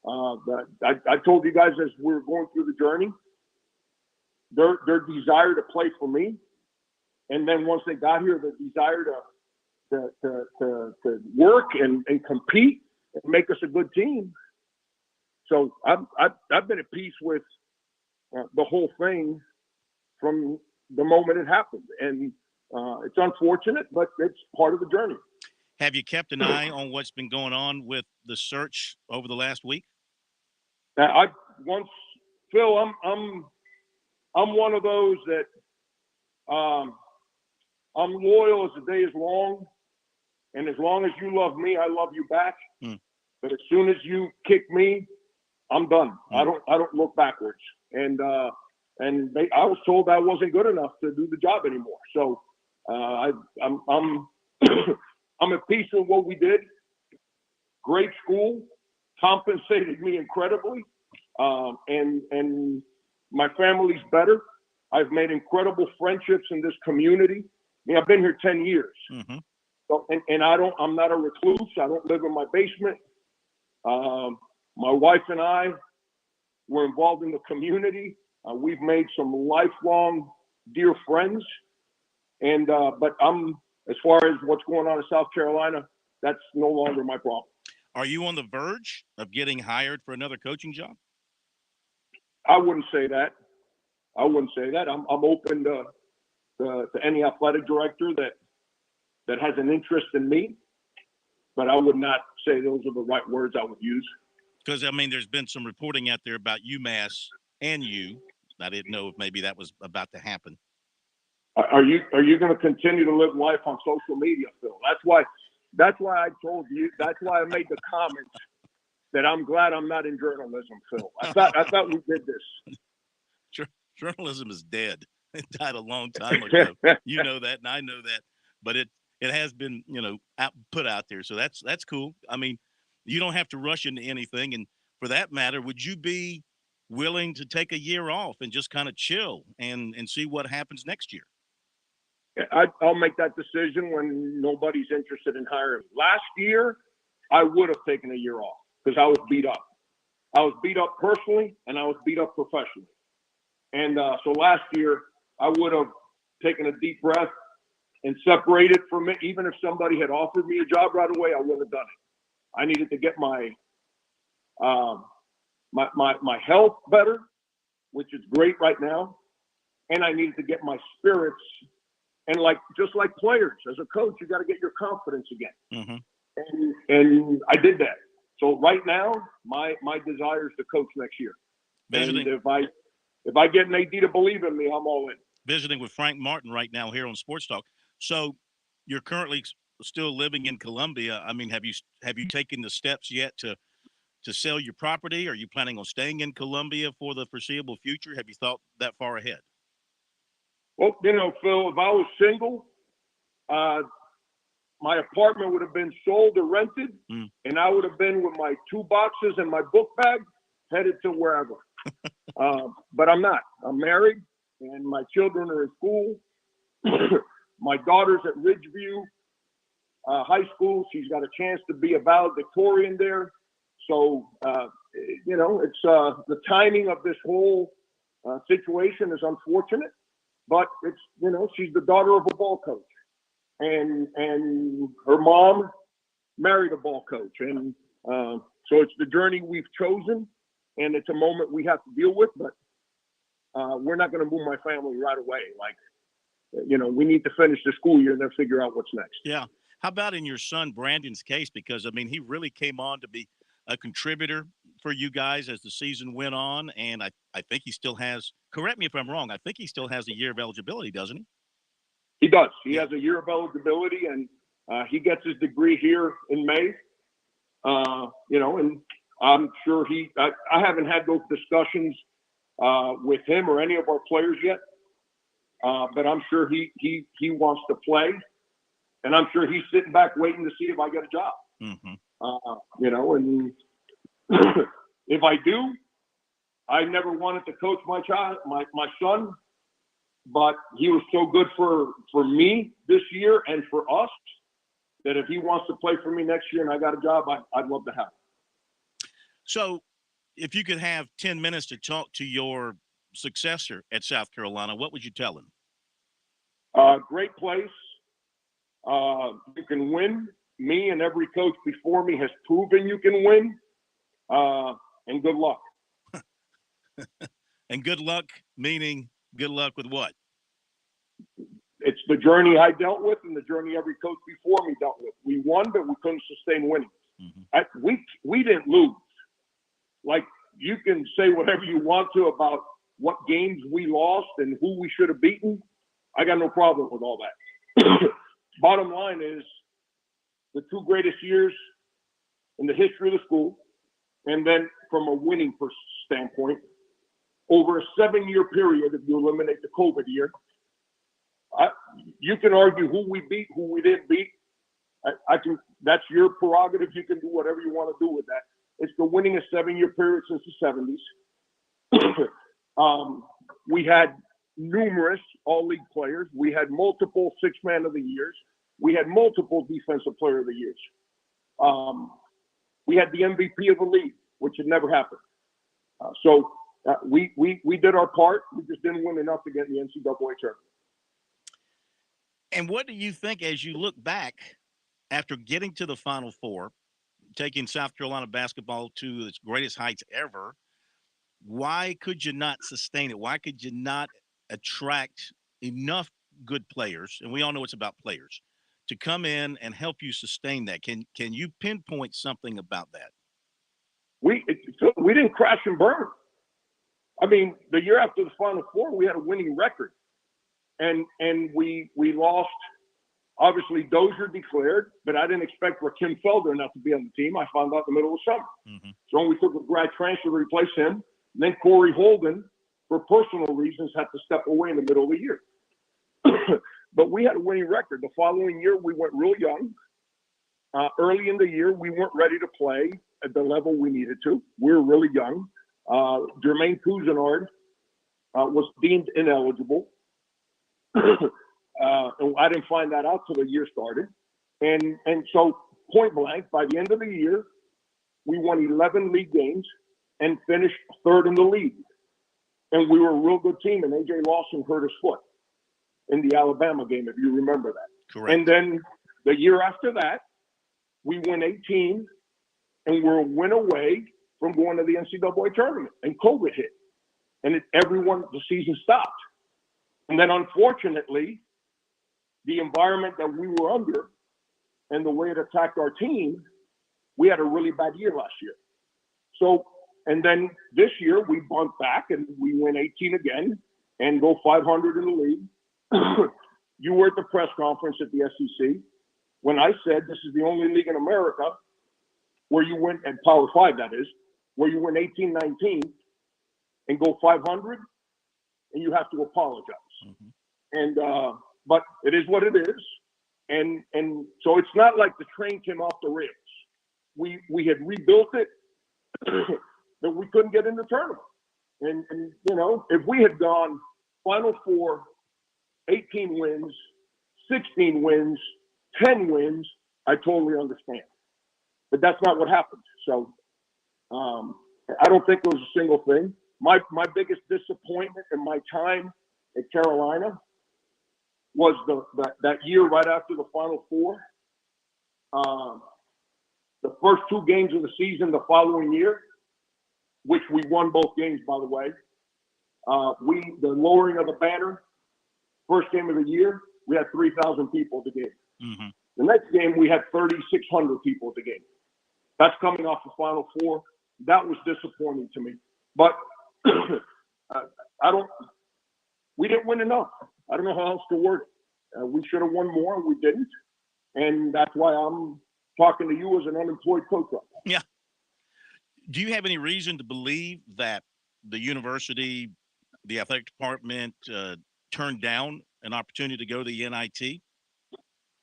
I told you guys as we were going through the journey, their desire to play for me, and then once they got here, the desire to work and compete and make us a good team. So I've been at peace with the whole thing from the moment it happened. And it's unfortunate, but it's part of the journey. Have you kept an eye on what's been going on with the search over the last week? Phil, I'm one of those that I'm loyal as the day is long, and as long as you love me, I love you back. But as soon as you kick me, I'm done. I don't look backwards. And I was told I wasn't good enough to do the job anymore. So I'm I'm at peace with what we did. Great school, compensated me incredibly, and my family's better. I've made incredible friendships in this community. I mean, I've been here 10 years. So, and I'm not a recluse. I don't live in my basement. My wife and I were involved in the community. We've made some lifelong dear friends. And but as far as what's going on in South Carolina, that's no longer my problem. Are you on the verge of getting hired for another coaching job? I wouldn't say that. I'm open to any athletic director that has an interest in me, but I would not say those are the right words I would use. Because, I mean, there's been some reporting out there about UMass and you. I didn't know if maybe that was about to happen. Are you going to continue to live life on social media, Phil? That's why I told you. That's why I made the comment that I'm glad I'm not in journalism, Phil. I thought we did this. Journalism is dead. It died a long time ago. You know that, and I know that. But it has been, put out there. So that's cool. I mean, you don't have to rush into anything. And for that matter, would you be willing to take a year off and just kind of chill and see what happens next year? I'll make that decision when nobody's interested in hiring me. Last year, I would have taken a year off because I was beat up. I was beat up personally, and I was beat up professionally. And so last year, I would have taken a deep breath and separated from it. Even if somebody had offered me a job right away, I would have done it. I needed to get my health better, which is great right now, and I needed to get my spirits. And just like players, as a coach, you got to get your confidence again. And I did that. So right now, my desire is to coach next year. Visiting. And if I get an AD to believe in me, I'm all in. Visiting with Frank Martin right now here on Sports Talk. So you're currently still living in Columbia. I mean, have you taken the steps yet to sell your property? Are you planning on staying in Columbia for the foreseeable future? Have you thought that far ahead? Well, Phil, if I was single, my apartment would have been sold or rented, and I would have been with my 2 boxes and my book bag headed to wherever. But I'm not. I'm married, and my children are in school. My daughter's at Ridgeview High School. She's got a chance to be a valedictorian there. So, it's the timing of this whole situation is unfortunate. But it's, she's the daughter of a ball coach, and her mom married a ball coach. And so it's the journey we've chosen, and it's a moment we have to deal with, but we're not going to move my family right away. We need to finish the school year and then figure out what's next. Yeah. How about in your son Brandon's case? Because, I mean, he really came on to be a contributor for you guys as the season went on, and I think he still has, correct me if I'm wrong, I think he still has a year of eligibility, doesn't he? He does. He has a year of eligibility, and he gets his degree here in May. And I'm sure I haven't had those discussions with him or any of our players yet, but I'm sure he wants to play, and I'm sure he's sitting back waiting to see if I get a job. And if I do, I never wanted to coach my son, but he was so good for me this year and for us that if he wants to play for me next year and I got a job, I'd love to have him. So if you could have 10 minutes to talk to your successor at South Carolina, what would you tell him? Great place. You can win. Me and every coach before me has proven you can win. And good luck. And good luck, meaning good luck with what? It's the journey I dealt with and the journey every coach before me dealt with. We won, but we couldn't sustain winning. We didn't lose. Like, you can say whatever you want to about what games we lost and who we should have beaten. I got no problem with all that. Bottom line is the two greatest years in the history of the school, and then from a winning standpoint, over a 7-year period, if you eliminate the COVID year, you can argue who we beat, who we didn't beat. I can. That's your prerogative. You can do whatever you want to do with that. It's the winningest 7-year period since the 70s. We had numerous all-league players. We had multiple six-man of the years. We had multiple defensive player of the years. We had the MVP of the league, which had never happened. We did our part. We just didn't win enough to get in the NCAA tournament. And what do you think as you look back after getting to the Final Four, taking South Carolina basketball to its greatest heights ever? Why could you not sustain it? Why could you not attract enough good players, and we all know it's about players, to come in and help you sustain that? Can you pinpoint something about that? We didn't crash and burn. I mean, the year after the Final Four, we had a winning record. And we lost. Obviously, Dozier declared, but I didn't expect Rakim Felder not to be on the team. I found out in the middle of summer. So we took a grad transfer to replace him. And then Corey Holden, for personal reasons, had to step away in the middle of the year. But we had a winning record. The following year, we went real young. Early in the year, we weren't ready to play at the level we needed to. We were really young. Jermaine Cousinard was deemed ineligible. And I didn't find that out till the year started. And so, point blank, by the end of the year, we won 11 league games and finished third in the league. And we were a real good team, and A.J. Lawson hurt his foot in the Alabama game, if you remember that. Correct. And then the year after that, we won 18, and we're a win away from going to the NCAA tournament. And COVID hit. And the season stopped. And then, unfortunately, the environment that we were under and the way it attacked our team, we had a really bad year last year. So, and then this year we bumped back and we win 18 again and go 500 in the league. You were at the press conference at the SEC when I said this is the only league in America where you win, at Power 5 that is, where you win 18-19 and go 500 and you have to apologize. And but it is what it is, and so it's not like the train came off the rails. We had rebuilt it, that we couldn't get in the tournament. And you know, if we had gone Final Four, 18 wins, 16 wins, 10 wins, I totally understand. But that's not what happened. So I don't think it was a single thing. My biggest disappointment in my time at Carolina was that year right after the Final Four. The first two games of the season the following year, which we won both games, by the way. The lowering of the banner, first game of the year, we had 3,000 people at the game. The next game, we had 3,600 people at the game. That's coming off the Final Four. That was disappointing to me. But we didn't win enough. I don't know how else to word it. We should have won more, and we didn't. And that's why I'm talking to you as an unemployed coach. Yeah. Do you have any reason to believe that the university, the athletic department, turned down an opportunity to go to the NIT?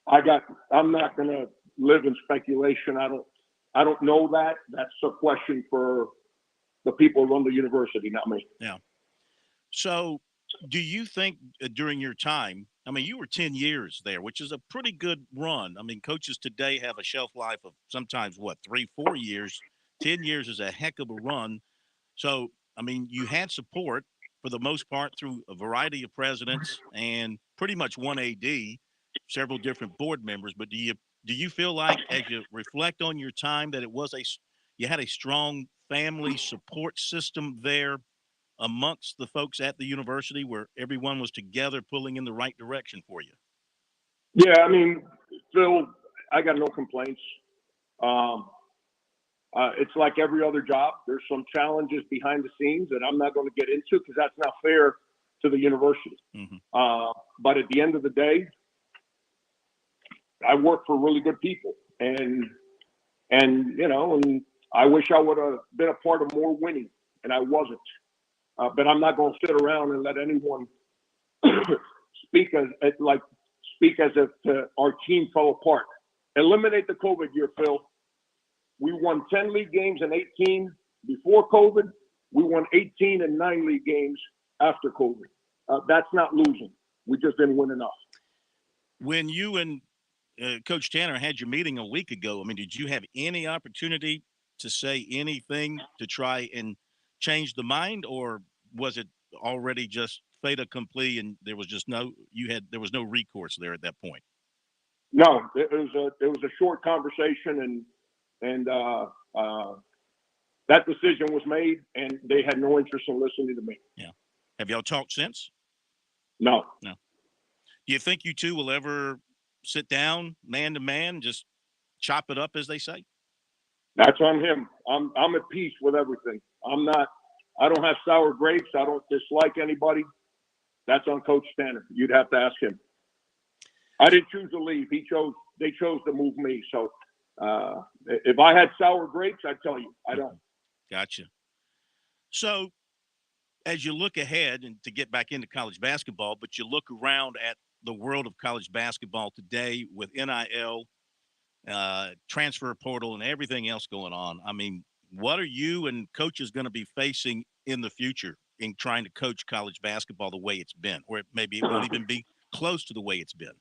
I'm not going to live in speculation. I don't know that. That's a question for the people who run the university, not me. Yeah. So do you think during your time, I mean, you were 10 years there, which is a pretty good run. I mean, coaches today have a shelf life of sometimes, 3-4 years. 10 years is a heck of a run. So, I mean, you had support for the most part through a variety of presidents and pretty much one AD, several different board members. But do you feel like, as you reflect on your time, that you had a strong family support system there amongst the folks at the university where everyone was together pulling in the right direction for you? Yeah, I mean, Phil, I got no complaints. It's like every other job. There's some challenges behind the scenes that I'm not going to get into because that's not fair to the university. But at the end of the day, I work for really good people, and I wish I would have been a part of more winning, and I wasn't. But I'm not going to sit around and let anyone speak as if our team fell apart. Eliminate the COVID year, Phil. We won 10 league games in 18 before COVID. We won 18 and 9 league games after COVID. That's not losing. We just didn't win enough. When you and Coach Tanner had your meeting a week ago, I mean, did you have any opportunity to say anything to try and change the mind, or was it already just fait accompli and there was just no recourse there at that point? No, it was a short conversation, and that decision was made, and they had no interest in listening to me. Yeah. Have y'all talked since? No. No. Do you think you two will ever sit down, man to man, just chop it up, as they say? That's on him. I'm at peace with everything. I don't have sour grapes. I don't dislike anybody. That's on Coach Tanner. You'd have to ask him. I didn't choose to leave. They chose to move me. So if I had sour grapes, I'd tell you. I don't. Gotcha. So as you look ahead and to get back into college basketball, but you look around at the world of college basketball today with NIL, transfer portal, and everything else going on. I mean, what are you and coaches going to be facing in the future in trying to coach college basketball the way it's been, or maybe it won't even be close to the way it's been?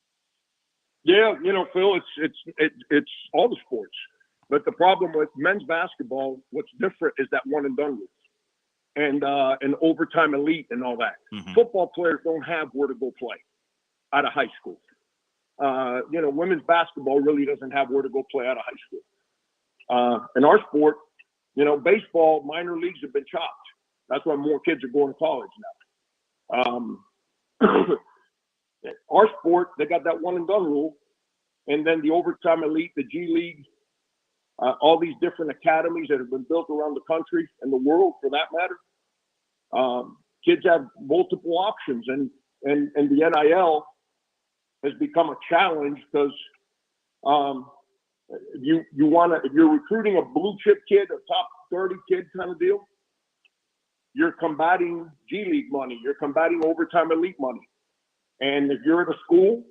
Yeah, Phil, it's all the sports. But the problem with men's basketball, what's different is that one and done rules and overtime elite and all that. Football players don't have where to go play out of high school. Women's basketball really doesn't have where to go play out of high school. In our sport, baseball, minor leagues have been chopped. That's why more kids are going to college now. Our sport, they got that one and done rule. And then the overtime elite, the G League, all these different academies that have been built around the country and the world for that matter. Kids have multiple options, and the NIL has become a challenge because if you're recruiting a blue chip kid, a top 30 kid kind of deal, you're combating G League money, you're combating overtime elite money. And if you're at a school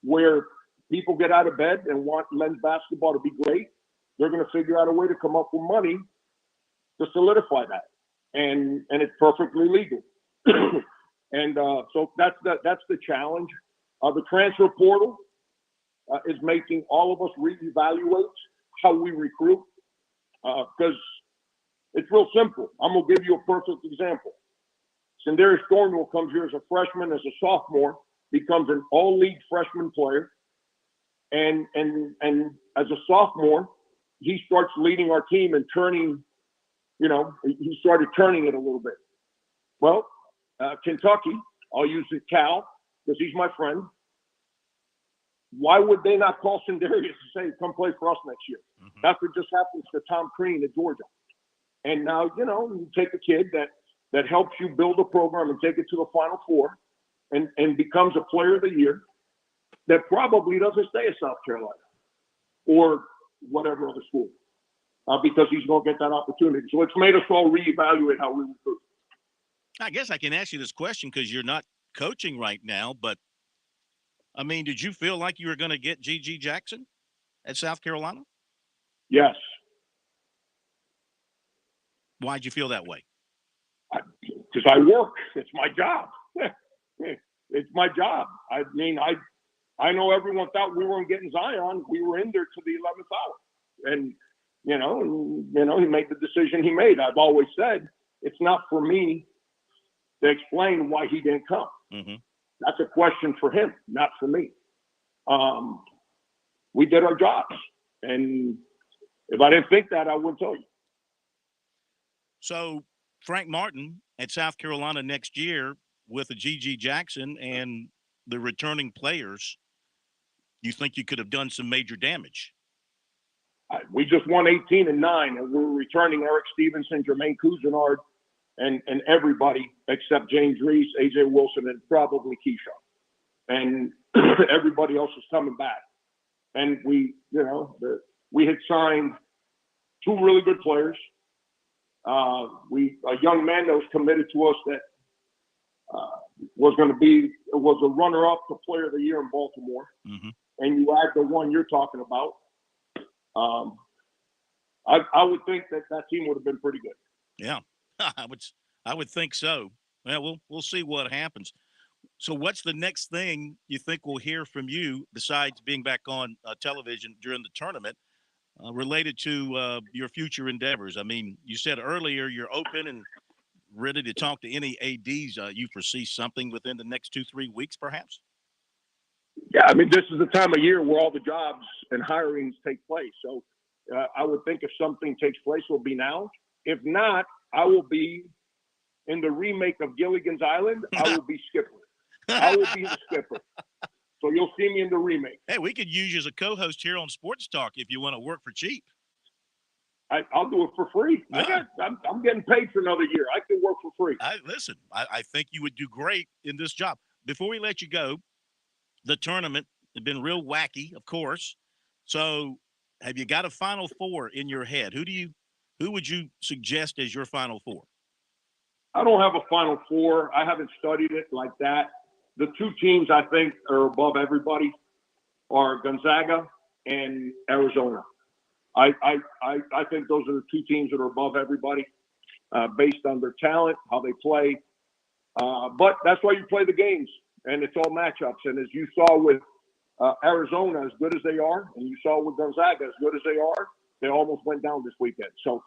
where people get out of bed and want men's basketball to be great, they're going to figure out a way to come up with money to solidify that. And it's perfectly legal. And so that's the challenge. The transfer portal is making all of us reevaluate how we recruit because it's real simple. I'm going to give you a perfect example. Sindarius Thornwell comes here as a freshman, as a sophomore, becomes an all-league freshman player. And as a sophomore, he starts leading our team and turning, he started turning it a little bit. Well, Kentucky, I'll use it, Cal, because he's my friend. Why would they not call Sindarius and say, come play for us next year? That's what just happens to Tom Crean at Georgia. And now, you take a kid that helps you build a program and take it to the Final Four and becomes a player of the year that probably doesn't stay at South Carolina or whatever other school because he's going to get that opportunity. So it's made us all reevaluate how we recruit. I guess I can ask you this question because you're not coaching right now, but I mean, did you feel like you were going to get G.G. Jackson at South Carolina? Yes. Why'd you feel that way? Because I work. It's my job. It's my job. I mean, I know everyone thought we weren't getting Zion. We were in there to the 11th hour. And, he made the decision he made. I've always said it's not for me to explain why he didn't come. That's a question for him, not for me. We did our jobs. And if I didn't think that, I wouldn't tell you. So Frank Martin at South Carolina next year with a G.G. Jackson and the returning players, you think you could have done some major damage? We just won 18-9, and we're returning Eric Stevenson, Jermaine Cousinard, and everybody except James Reese, A.J. Wilson, and probably Keyshawn. And everybody else is coming back. And we had signed 2 really good players. A young man that was committed to us that was a runner-up to Player of the Year in Baltimore. Mm-hmm. And you add the one you're talking about. I would think that team would have been pretty good. Yeah, I would think so. Well, we'll see what happens. So what's the next thing you think we'll hear from you besides being back on television during the tournament related to your future endeavors? I mean, you said earlier you're open and ready to talk to any ADs. You foresee something within the next 2-3 weeks, perhaps? Yeah, I mean, this is the time of year where all the jobs and hirings take place. So I would think if something takes place, it will be now. If not, I will be in the remake of Gilligan's Island. I will be Skipper. I will be the Skipper. So you'll see me in the remake. Hey, we could use you as a co-host here on Sports Talk if you want to work for cheap. I'll do it for free. Yeah. I'm getting paid for another year. I can work for free. I think you would do great in this job. Before we let you go, the tournament has been real wacky, of course. So have you got a Final Four in your head? Who would you suggest as your Final Four? I don't have a Final Four. I haven't studied it like that. The 2 teams I think are above everybody are Gonzaga and Arizona. I think those are the 2 teams that are above everybody based on their talent, how they play. But that's why you play the games, and it's all matchups. And as you saw with Arizona, as good as they are, and you saw with Gonzaga, as good as they are, they almost went down this weekend. So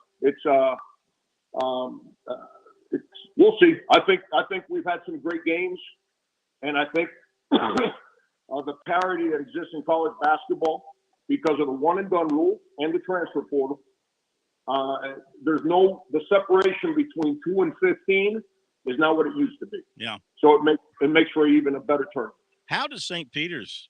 we'll see. I think we've had some great games, and I think the parity that exists in college basketball because of the one and done rule and the transfer portal. The separation between 2 and 15 is not what it used to be. Yeah. So it makes for even a better tournament. How has St. Peter's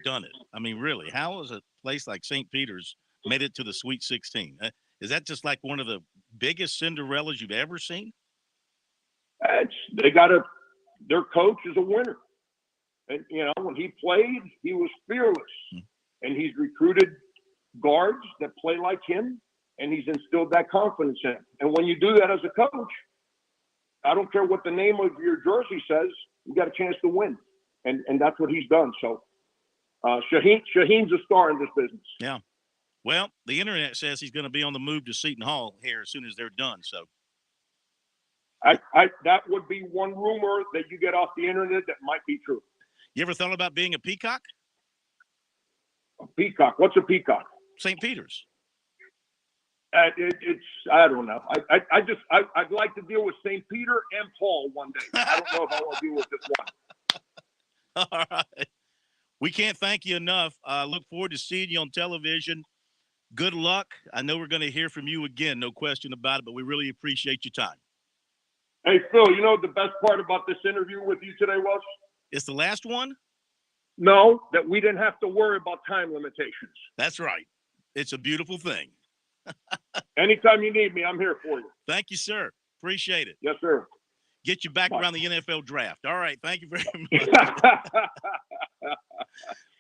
done it? I mean, really, how has a place like St. Peter's made it to the Sweet 16? Is that just like one of the biggest Cinderellas you've ever seen? Their coach is a winner. And, when he played, he was fearless. And he's recruited guards that play like him, and he's instilled that confidence in him. And when you do that as a coach, I don't care what the name of your jersey says, you got a chance to win. And that's what he's done. So Shaheen's a star in this business. Yeah. Well, the internet says he's going to be on the move to Seton Hall here as soon as they're done. So that would be one rumor that you get off the internet that might be true. You ever thought about being a peacock? A peacock? What's a peacock? St. Peter's. I don't know. I'd like to deal with St. Peter and Paul one day. I don't know if I want to deal with this one. All right. We can't thank you enough. Look forward to seeing you on television. Good luck. I know we're going to hear from you again, no question about it, but we really appreciate your time. Hey, Phil, you know what the best part about this interview with you today was? It's the last one? No, that we didn't have to worry about time limitations. That's right. It's a beautiful thing. Anytime you need me, I'm here for you. Thank you, sir. Appreciate it. Yes, sir. Get you back around the NFL draft. All right. Thank you very much.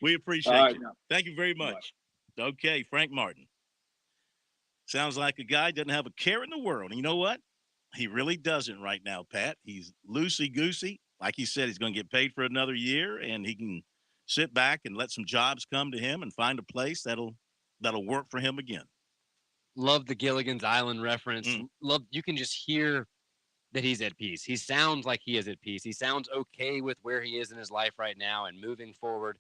We appreciate you. Thank you very much. Okay, Frank Martin. Sounds like a guy doesn't have a care in the world. And you know what? He really doesn't right now, Pat. He's loosey-goosey. Like he said, he's going to get paid for another year, and he can sit back and let some jobs come to him and find a place that'll work for him again. Love the Gilligan's Island reference. Love, you can just hear that he's at peace. He sounds like he is at peace. He sounds okay with where he is in his life right now and moving forward.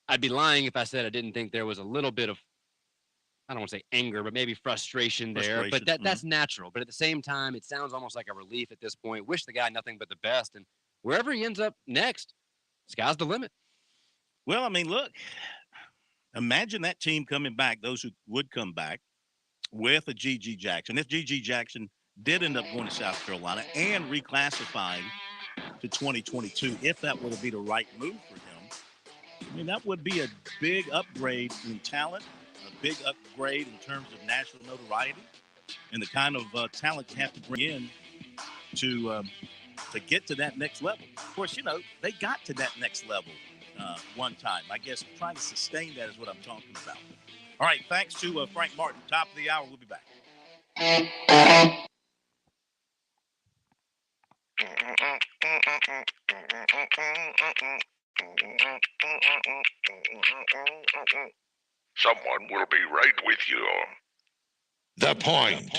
I'd be lying if I said I didn't think there was a little bit of, I don't want to say anger, but maybe frustration there. But that's natural. But at the same time, it sounds almost like a relief at this point. Wish the guy nothing but the best. And wherever he ends up next, sky's the limit. Well, I mean, look, imagine that team coming back, those who would come back with a G.G. Jackson. If G.G. Jackson did end up going to South Carolina and reclassifying to 2022, if that would be the right move for him. I mean, that would be a big upgrade in talent, a big upgrade in terms of national notoriety, and the kind of talent you have to bring in to get to that next level. Of course, they got to that next level one time. I guess trying to sustain that is what I'm talking about. All right, thanks to Frank Martin. Top of the hour. We'll be back. Someone will be right with you. The Point.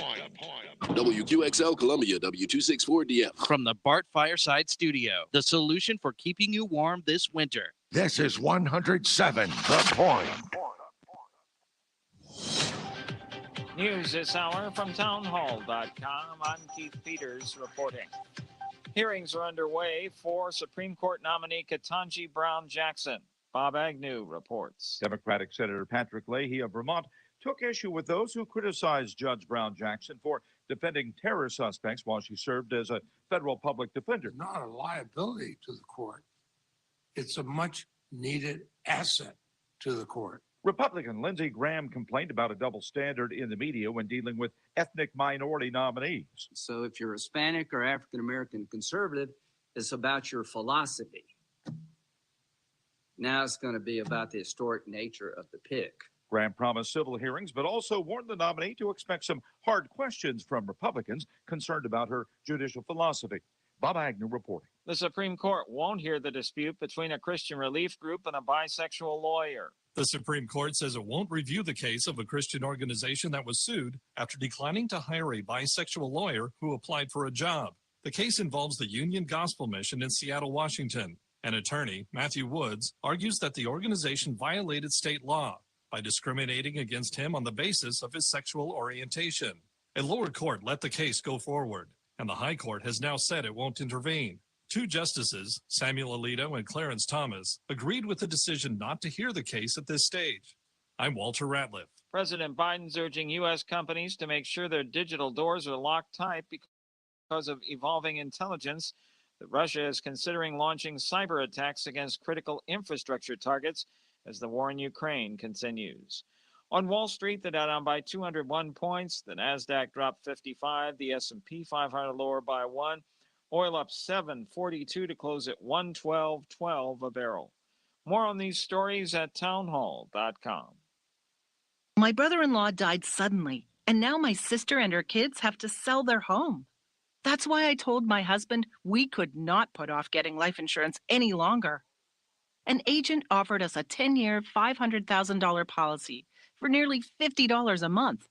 WQXL Columbia, W264DF. From the Bart Fireside Studio, the solution for keeping you warm this winter. This is 107 The Point. News this hour from townhall.com. I'm Keith Peters reporting. Hearings are underway for Supreme Court nominee Ketanji Brown Jackson. Bob Agnew reports. Democratic Senator Patrick Leahy of Vermont took issue with those who criticized Judge Brown Jackson for defending terror suspects while she served as a federal public defender. It's not a liability to the court. It's a much needed asset to the court. Republican Lindsey Graham complained about a double standard in the media when dealing with ethnic minority nominees. So if you're Hispanic or African American conservative, it's about your philosophy. Now it's going to be about the historic nature of the pick. Graham promised civil hearings, but also warned the nominee to expect some hard questions from Republicans concerned about her judicial philosophy. Bob Agnew reporting. The Supreme Court won't hear the dispute between a Christian relief group and a bisexual lawyer. The Supreme Court says it won't review the case of a Christian organization that was sued after declining to hire a bisexual lawyer who applied for a job. The case involves the Union Gospel Mission in Seattle, Washington. An attorney, Matthew Woods, argues that the organization violated state law by discriminating against him on the basis of his sexual orientation. A lower court let the case go forward, and the High Court has now said it won't intervene. Two justices, Samuel Alito and Clarence Thomas, agreed with the decision not to hear the case at this stage. I'm Walter Ratliff. President Biden's urging U.S. companies to make sure their digital doors are locked tight because of evolving intelligence that Russia is considering launching cyber attacks against critical infrastructure targets as the war in Ukraine continues. On Wall Street, the Dow down by 201 points, the Nasdaq dropped 55, the S&P 500 lower by 1, oil up 7.42 to close at 112.12 a barrel. More on these stories at townhall.com. My brother-in-law died suddenly, and now my sister and her kids have to sell their home. That's why I told my husband we could not put off getting life insurance any longer. An agent offered us a 10-year, $500,000 policy for nearly $50 a month.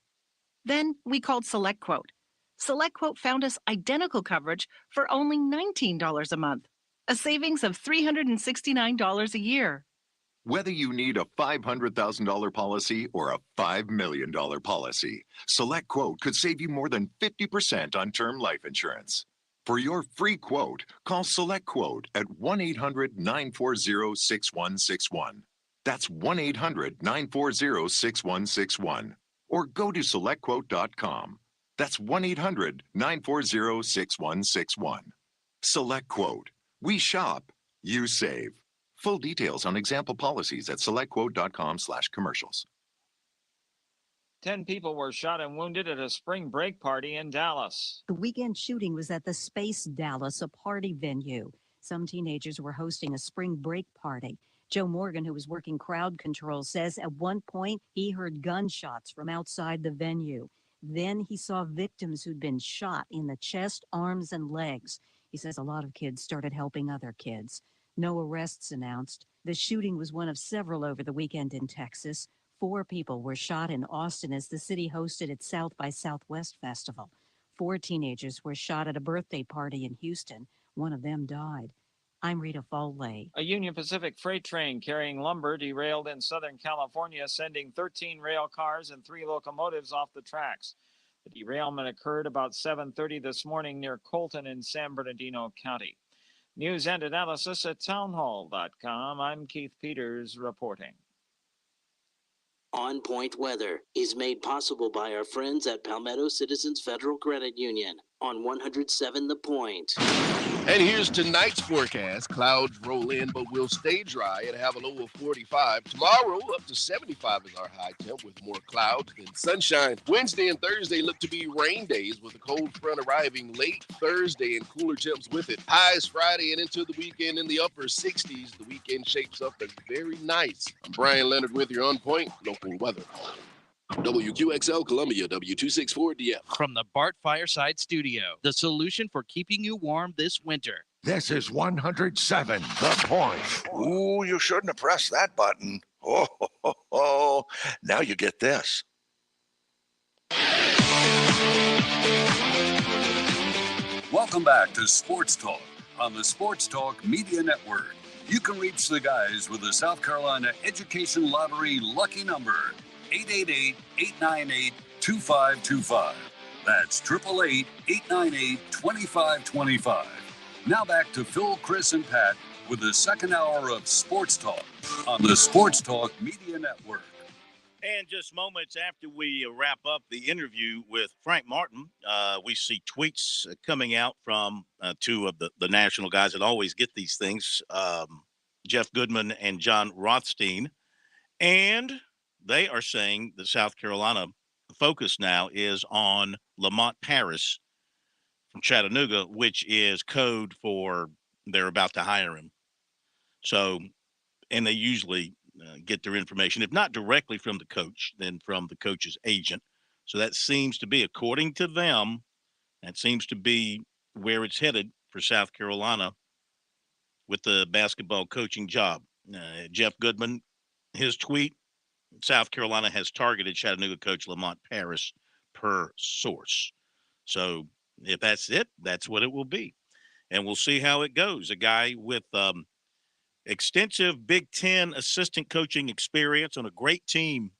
Then we called SelectQuote. SelectQuote found us identical coverage for only $19 a month, a savings of $369 a year. Whether you need a $500,000 policy or a $5 million policy, SelectQuote could save you more than 50% on term life insurance. For your free quote, call SelectQuote at 1-800-940-6161. That's 1-800-940-6161. Or go to SelectQuote.com. That's 1-800-940-6161. SelectQuote. We shop, you save. Full details on example policies at SelectQuote.com/commercials. 10 people were shot and wounded at a spring break party in Dallas. The weekend shooting was at the Space Dallas, a party venue. Some teenagers were hosting a spring break party. Joe Morgan, who was working crowd control, says at one point he heard gunshots from outside the venue. Then he saw victims who'd been shot in the chest, arms, and legs. He says a lot of kids started helping other kids. No arrests announced. The shooting was one of several over the weekend in Texas. 4 people were shot in Austin as the city hosted its South by Southwest festival. 4 teenagers were shot at a birthday party in Houston. One of them died. I'm Rita Foley. A Union Pacific freight train carrying lumber derailed in Southern California, sending 13 rail cars and 3 locomotives off the tracks. The derailment occurred about 7:30 this morning near Colton in San Bernardino County. News and analysis at townhall.com. I'm Keith Peters reporting. On Point Weather is made possible by our friends at Palmetto Citizens Federal Credit Union on 107 The Point. And here's tonight's forecast. Clouds roll in, but we'll stay dry and have a low of 45. Tomorrow, up to 75 is our high temp with more clouds than sunshine. Wednesday and Thursday look to be rain days with a cold front arriving late Thursday and cooler temps with it. Highs Friday and into the weekend in the upper 60s. The weekend shapes up as very nice. I'm Brian Leonard with your On Point local weather. WQXL Columbia, W264DF. From the Bart Fireside Studio, the solution for keeping you warm this winter. This is 107 The Point. Ooh, you shouldn't have pressed that button. Oh. Now you get this. Welcome back to Sports Talk on the Sports Talk Media Network. You can reach the guys with the South Carolina Education Lottery lucky number, 888-898-2525. That's 888-898-2525. Now back to Phil, Chris, and Pat with the second hour of Sports Talk on the Sports Talk Media Network. And just moments after we wrap up the interview with Frank Martin, we see tweets coming out from two of the national guys that always get these things, Jeff Goodman and John Rothstein. And they are saying the South Carolina focus now is on Lamont Paris from Chattanooga, which is code for they're about to hire him. So, and they usually get their information, if not directly from the coach, then from the coach's agent. So that seems to be, according to them, that seems to be where it's headed for South Carolina with the basketball coaching job. Jeff Goodman, his tweet, South Carolina has targeted Chattanooga coach Lamont Paris per source. So if that's it, that's what it will be. And we'll see how it goes. A guy with extensive Big Ten assistant coaching experience on a great team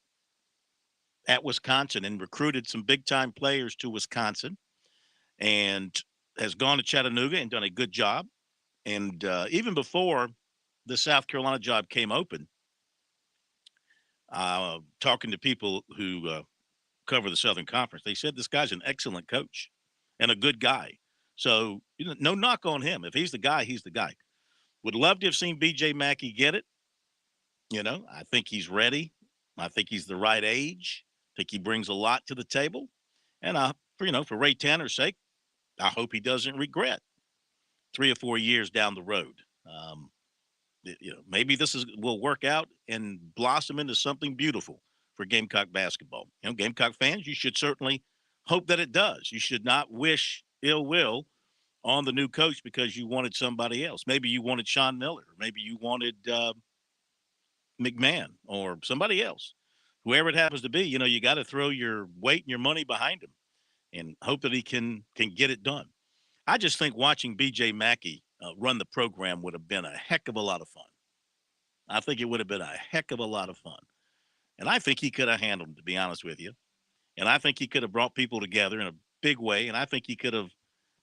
at Wisconsin and recruited some big-time players to Wisconsin and has gone to Chattanooga and done a good job. And even before the South Carolina job came open, talking to people who cover the Southern Conference, they said this guy's an excellent coach and a good guy. So no knock on him. If he's the guy, he's the guy. Would love to have seen B.J. Mackey get it. I think he's ready. I think he's the right age. I think he brings a lot to the table. And, for Ray Tanner's sake, I hope he doesn't regret 3 or 4 years down the road. Maybe this will work out and blossom into something beautiful for Gamecock basketball. Gamecock fans, you should certainly hope that it does. You should not wish ill will on the new coach because you wanted somebody else. Maybe you wanted Sean Miller. Maybe you wanted McMahon or somebody else. Whoever it happens to be, you got to throw your weight and your money behind him and hope that he can get it done. I just think watching B.J. Mackey run the program would have been a heck of a lot of fun. I think it would have been a heck of a lot of fun. And I think he could have handled it, to be honest with you. And I think he could have brought people together in a big way. And I think he could have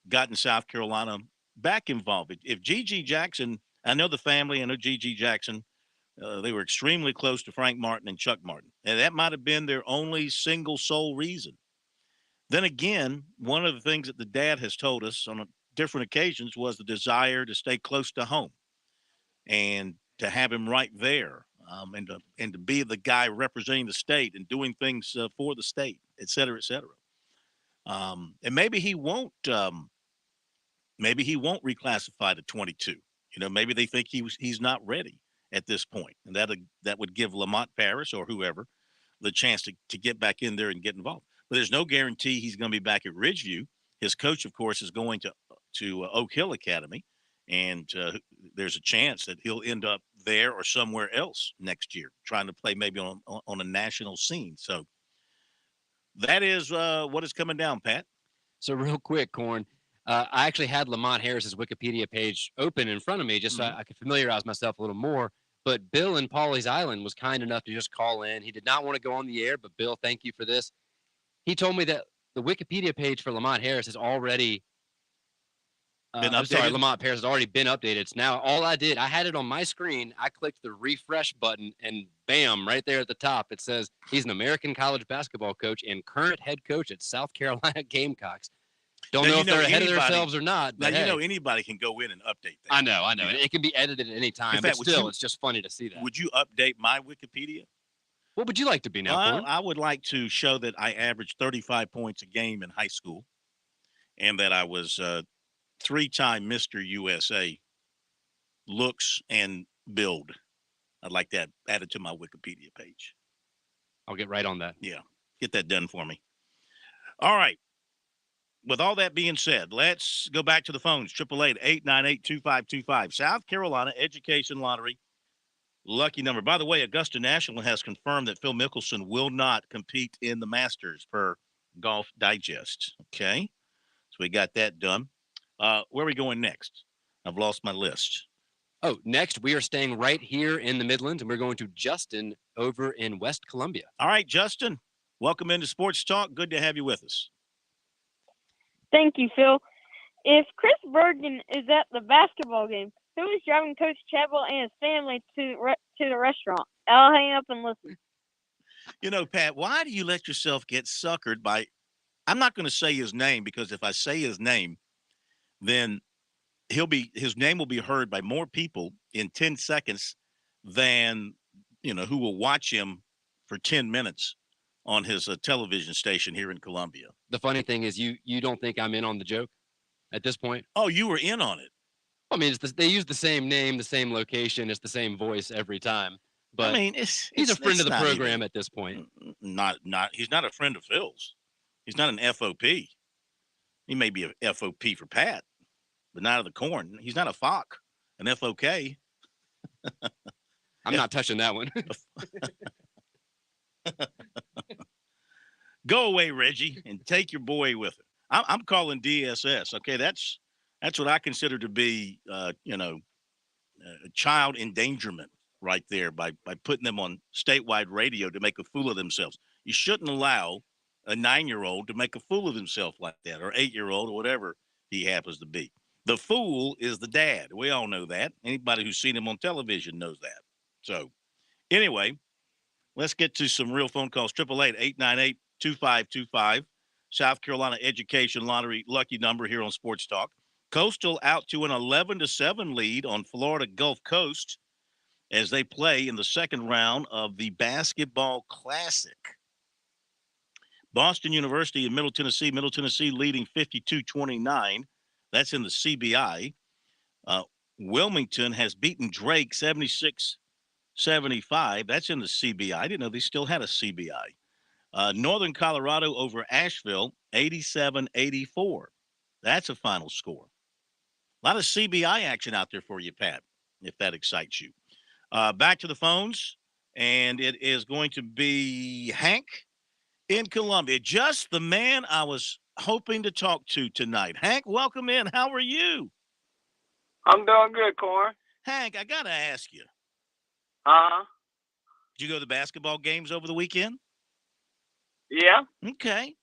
gotten South Carolina back involved. If G.G. Jackson, I know the family, I know G.G. Jackson, they were extremely close to Frank Martin and Chuck Martin. And that might have been their only single sole reason. Then again, one of the things that the dad has told us on different occasions was the desire to stay close to home and to have him right there, and to be the guy representing the state and doing things for the state, et cetera, et cetera. And maybe he won't reclassify to 22. Maybe they think he's not ready at this point, and that would give Lamont Paris or whoever the chance to get back in there and get involved. But there's no guarantee he's going to be back at Ridgeview. His coach, of course, is going to Oak Hill Academy, and there's a chance that he'll end up there or somewhere else next year, trying to play maybe on a national scene. So that is what is coming down, Pat. So real quick, Corn, I actually had Lamont Harris's Wikipedia page open in front of me just so I could familiarize myself a little more. But Bill in Pawleys Island was kind enough to just call in. He did not want to go on the air, but Bill, thank you for this. He told me that the Wikipedia page for Lamont Harris is already I'm sorry, Lamont Paris has already been updated. It's now all I did. I had it on my screen. I clicked the refresh button, and bam, right there at the top, it says he's an American college basketball coach and current head coach at South Carolina Gamecocks. Don't know if they're ahead of themselves or not. But now, you know, anybody can go in and update that. I know. And it can be edited at any time. But still, it's just funny to see that. Would you update my Wikipedia? What would you like to be now, Well, I would like to show that I averaged 35 points a game in high school and that I was three-time Mr. USA looks and build. I'd like that added to my Wikipedia page. I'll get right on that. Yeah, get that done for me. All right. With all that being said, let's go back to the phones. 888-898-2525. South Carolina Education Lottery. Lucky number. By the way, Augusta National has confirmed that Phil Mickelson will not compete in the Masters per Golf Digest. Okay. So we got that done. Where are we going next? I've lost my list. Oh, next we are staying right here in the Midlands, and we're going to Justin over in West Columbia. All right, Justin, welcome into Sports Talk. Good to have you with us. Thank you, Phil. If Chris Bergen is at the basketball game, who is driving Coach Chapel and his family to the restaurant? I'll hang up and listen. You know, Pat, why do you let yourself get suckered by – I'm not going to say his name because if I say his name, then his name will be heard by more people in 10 seconds than, who will watch him for 10 minutes on his television station here in Columbia. The funny thing is you don't think I'm in on the joke at this point? Oh, you were in on it. I mean, they use the same name, the same location, it's the same voice every time. But I mean, he's a friend of the program at this point. He's not a friend of Phil's. He's not an FOP. He may be a FOP for Pat, but not of the corn. He's not a FOC, an FOK. I'm not touching that one. Go away, Reggie, and take your boy with it. I'm calling DSS. Okay, that's what I consider to be, child endangerment right there by putting them on statewide radio to make a fool of themselves. You shouldn't allow a 9-year-old to make a fool of himself like that, or 8-year-old, or whatever he happens to be. The fool is the dad. We all know that. Anybody who's seen him on television knows that. So, anyway, let's get to some real phone calls. 888-898-2525. South Carolina Education Lottery lucky number here on Sports Talk. Coastal out to an 11-7 lead on Florida Gulf Coast as they play in the second round of the Basketball Classic. Boston University in Middle Tennessee leading 52-29. That's in the CBI. Wilmington has beaten Drake 76-75. That's in the CBI. I didn't know they still had a CBI. Northern Colorado over Asheville, 87-84. That's a final score. A lot of CBI action out there for you, Pat, if that excites you. Back to the phones, and it is going to be Hank in Columbia. Just the man I was hoping to talk to tonight. Hank, welcome in. How are you? I'm doing good, Corn. Hank, I got to ask you. Uh-huh. Did you go to the basketball games over the weekend? Yeah. Okay.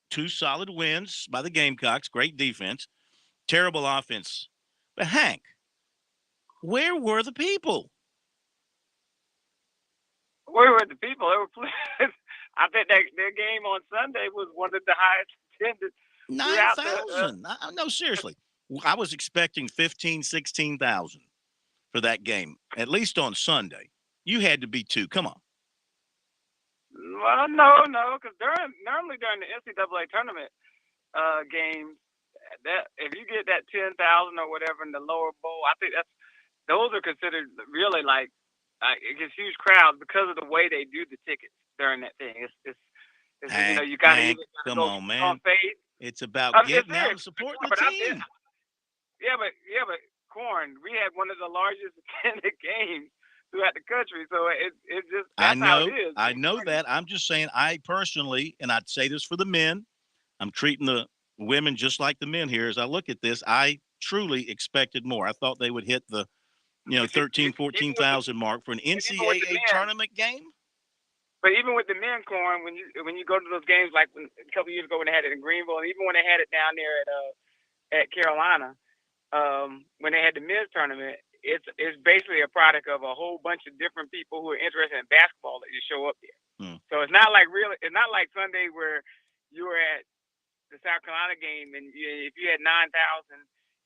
2 solid wins by the Gamecocks. Great defense. Terrible offense. But, Hank, where were the people? Where were the people? They were playing. I think their game on Sunday was one of the highest attended. 9,000. No, seriously. I was expecting 15,000, 16,000 for that game, at least on Sunday. You had to be 2. Come on. Well, no, because normally during the NCAA tournament games, that if you get that 10,000 or whatever in the lower bowl, I think those are considered really like it gets huge crowds because of the way they do the tickets during that thing. It's Hank, you got to come on, man. It's about getting out and supporting the team. Yeah, but Corn, we had one of the largest attended games throughout the country, so it's just that's how it is. I know that. I'm just saying, I personally, and I'd say this for the men, I'm treating the women just like the men here. As I look at this, I truly expected more. I thought they would hit the 13,000, 14,000 mark for an NCAA tournament game. But even with the men, Corn, when you go to those games, like a couple years ago when they had it in Greenville, and even when they had it down there at Carolina, when they had the men's tournament, it's basically a product of a whole bunch of different people who are interested in basketball that just show up there. So it's not like Sunday where you were at the South Carolina game and if you had 9,000,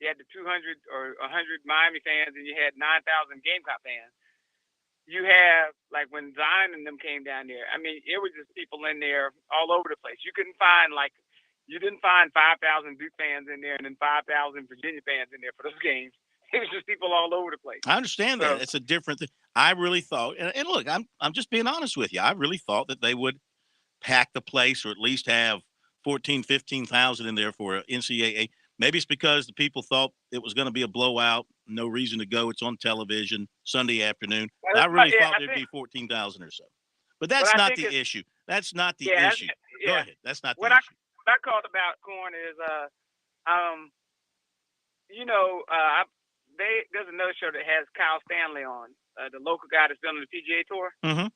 you had the 200 or 100 Miami fans and you had 9,000 Gamecock fans. You have, like when Zion and them came down there, I mean, it was just people in there all over the place. You didn't find 5,000 Duke fans in there and then 5,000 Virginia fans in there for those games. It was just people all over the place. I understand that. It's a different thing. I really thought, and look, I'm just being honest with you. I really thought that they would pack the place or at least have 14,000, 15,000 in there for NCAA. Maybe it's because the people thought it was going to be a blowout. No reason to go. It's on television Sunday afternoon. I really thought there'd be 14,000 or so. But that's not the issue. That's not the issue. Go ahead. That's not the issue. What I called about Corn is, there's another show that has Kyle Stanley on, the local guy that's been on the PGA Tour. Mm-hmm.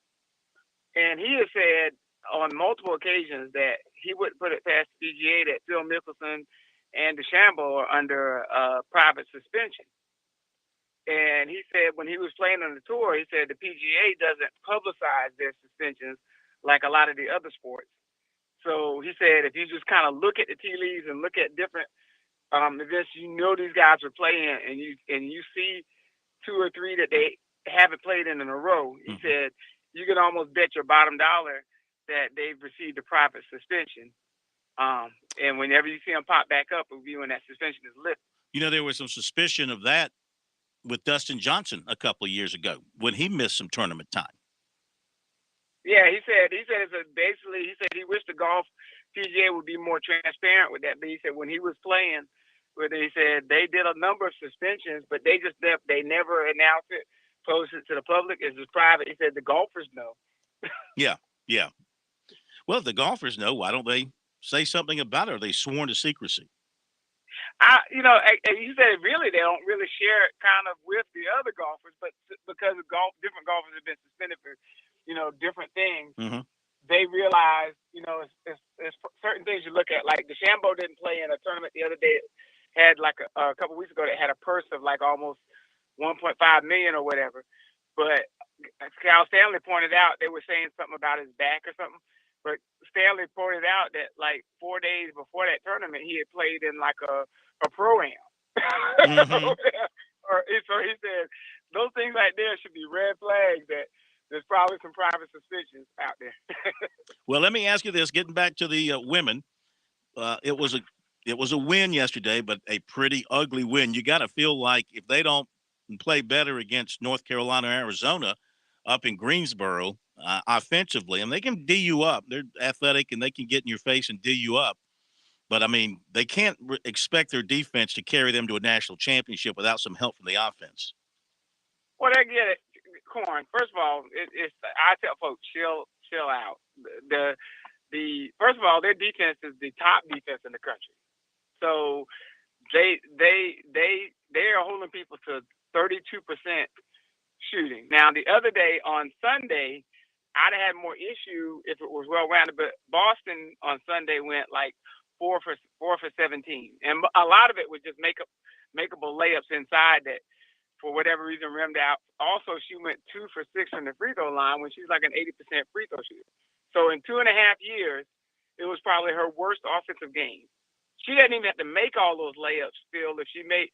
And he has said on multiple occasions that he wouldn't put it past the PGA that Phil Mickelson and DeChambeau are under private suspension. And he said when he was playing on the tour, he said the PGA doesn't publicize their suspensions like a lot of the other sports. So he said if you just kind of look at the tea leaves and look at different events, these guys are playing, and you see 2 or 3 that they haven't played in a row. He said you can almost bet your bottom dollar that they've received a private suspension. And whenever you see them pop back up, it'll be when that suspension is lifted. There was some suspicion of that with Dustin Johnson a couple of years ago when he missed some tournament time. Yeah, he said he wished the golf PGA would be more transparent with that. But he said when he was playing, he said they did a number of suspensions, but they never announced it, posted it to the public. It's just private. He said the golfers know. Yeah. Well, if the golfers know, why don't they say something about it? Are they sworn to secrecy? You said really they don't really share it kind of with the other golfers, but because different golfers have been suspended for, different things, they realize, it's certain things you look at. Like DeChambeau didn't play in a tournament the other day. Had like a couple weeks ago that had a purse of like almost 1.5 million or whatever. But as Cal Stanley pointed out, they were saying something about his back or something. But Stanley pointed out that like 4 days before that tournament, he had played in like a pro-am. So he said those things right there should be red flags that there's probably some private suspicions out there. Well, let me ask you this. Getting back to the women, it was a win yesterday, but a pretty ugly win. You got to feel like if they don't play better against North Carolina, Arizona, up in Greensboro, offensively, and they can D you up. They're athletic and they can get in your face and D you up. But I mean, they can't expect their defense to carry them to a national championship without some help from the offense. Well, I get it, Corn. First of all, I tell folks chill out. First of all, their defense is the top defense in the country. So they are holding people to 32% shooting. Now, the other day on Sunday, I'd have had more issue if it was well-rounded, but Boston on Sunday went like 4 for 17. And a lot of it was just makeable layups inside that, for whatever reason, rimmed out. Also, she went 2 for 6 from the free throw line when she's like an 80% free throw shooter. So in 2.5 years, it was probably her worst offensive game. She doesn't even have to make all those layups still. If she made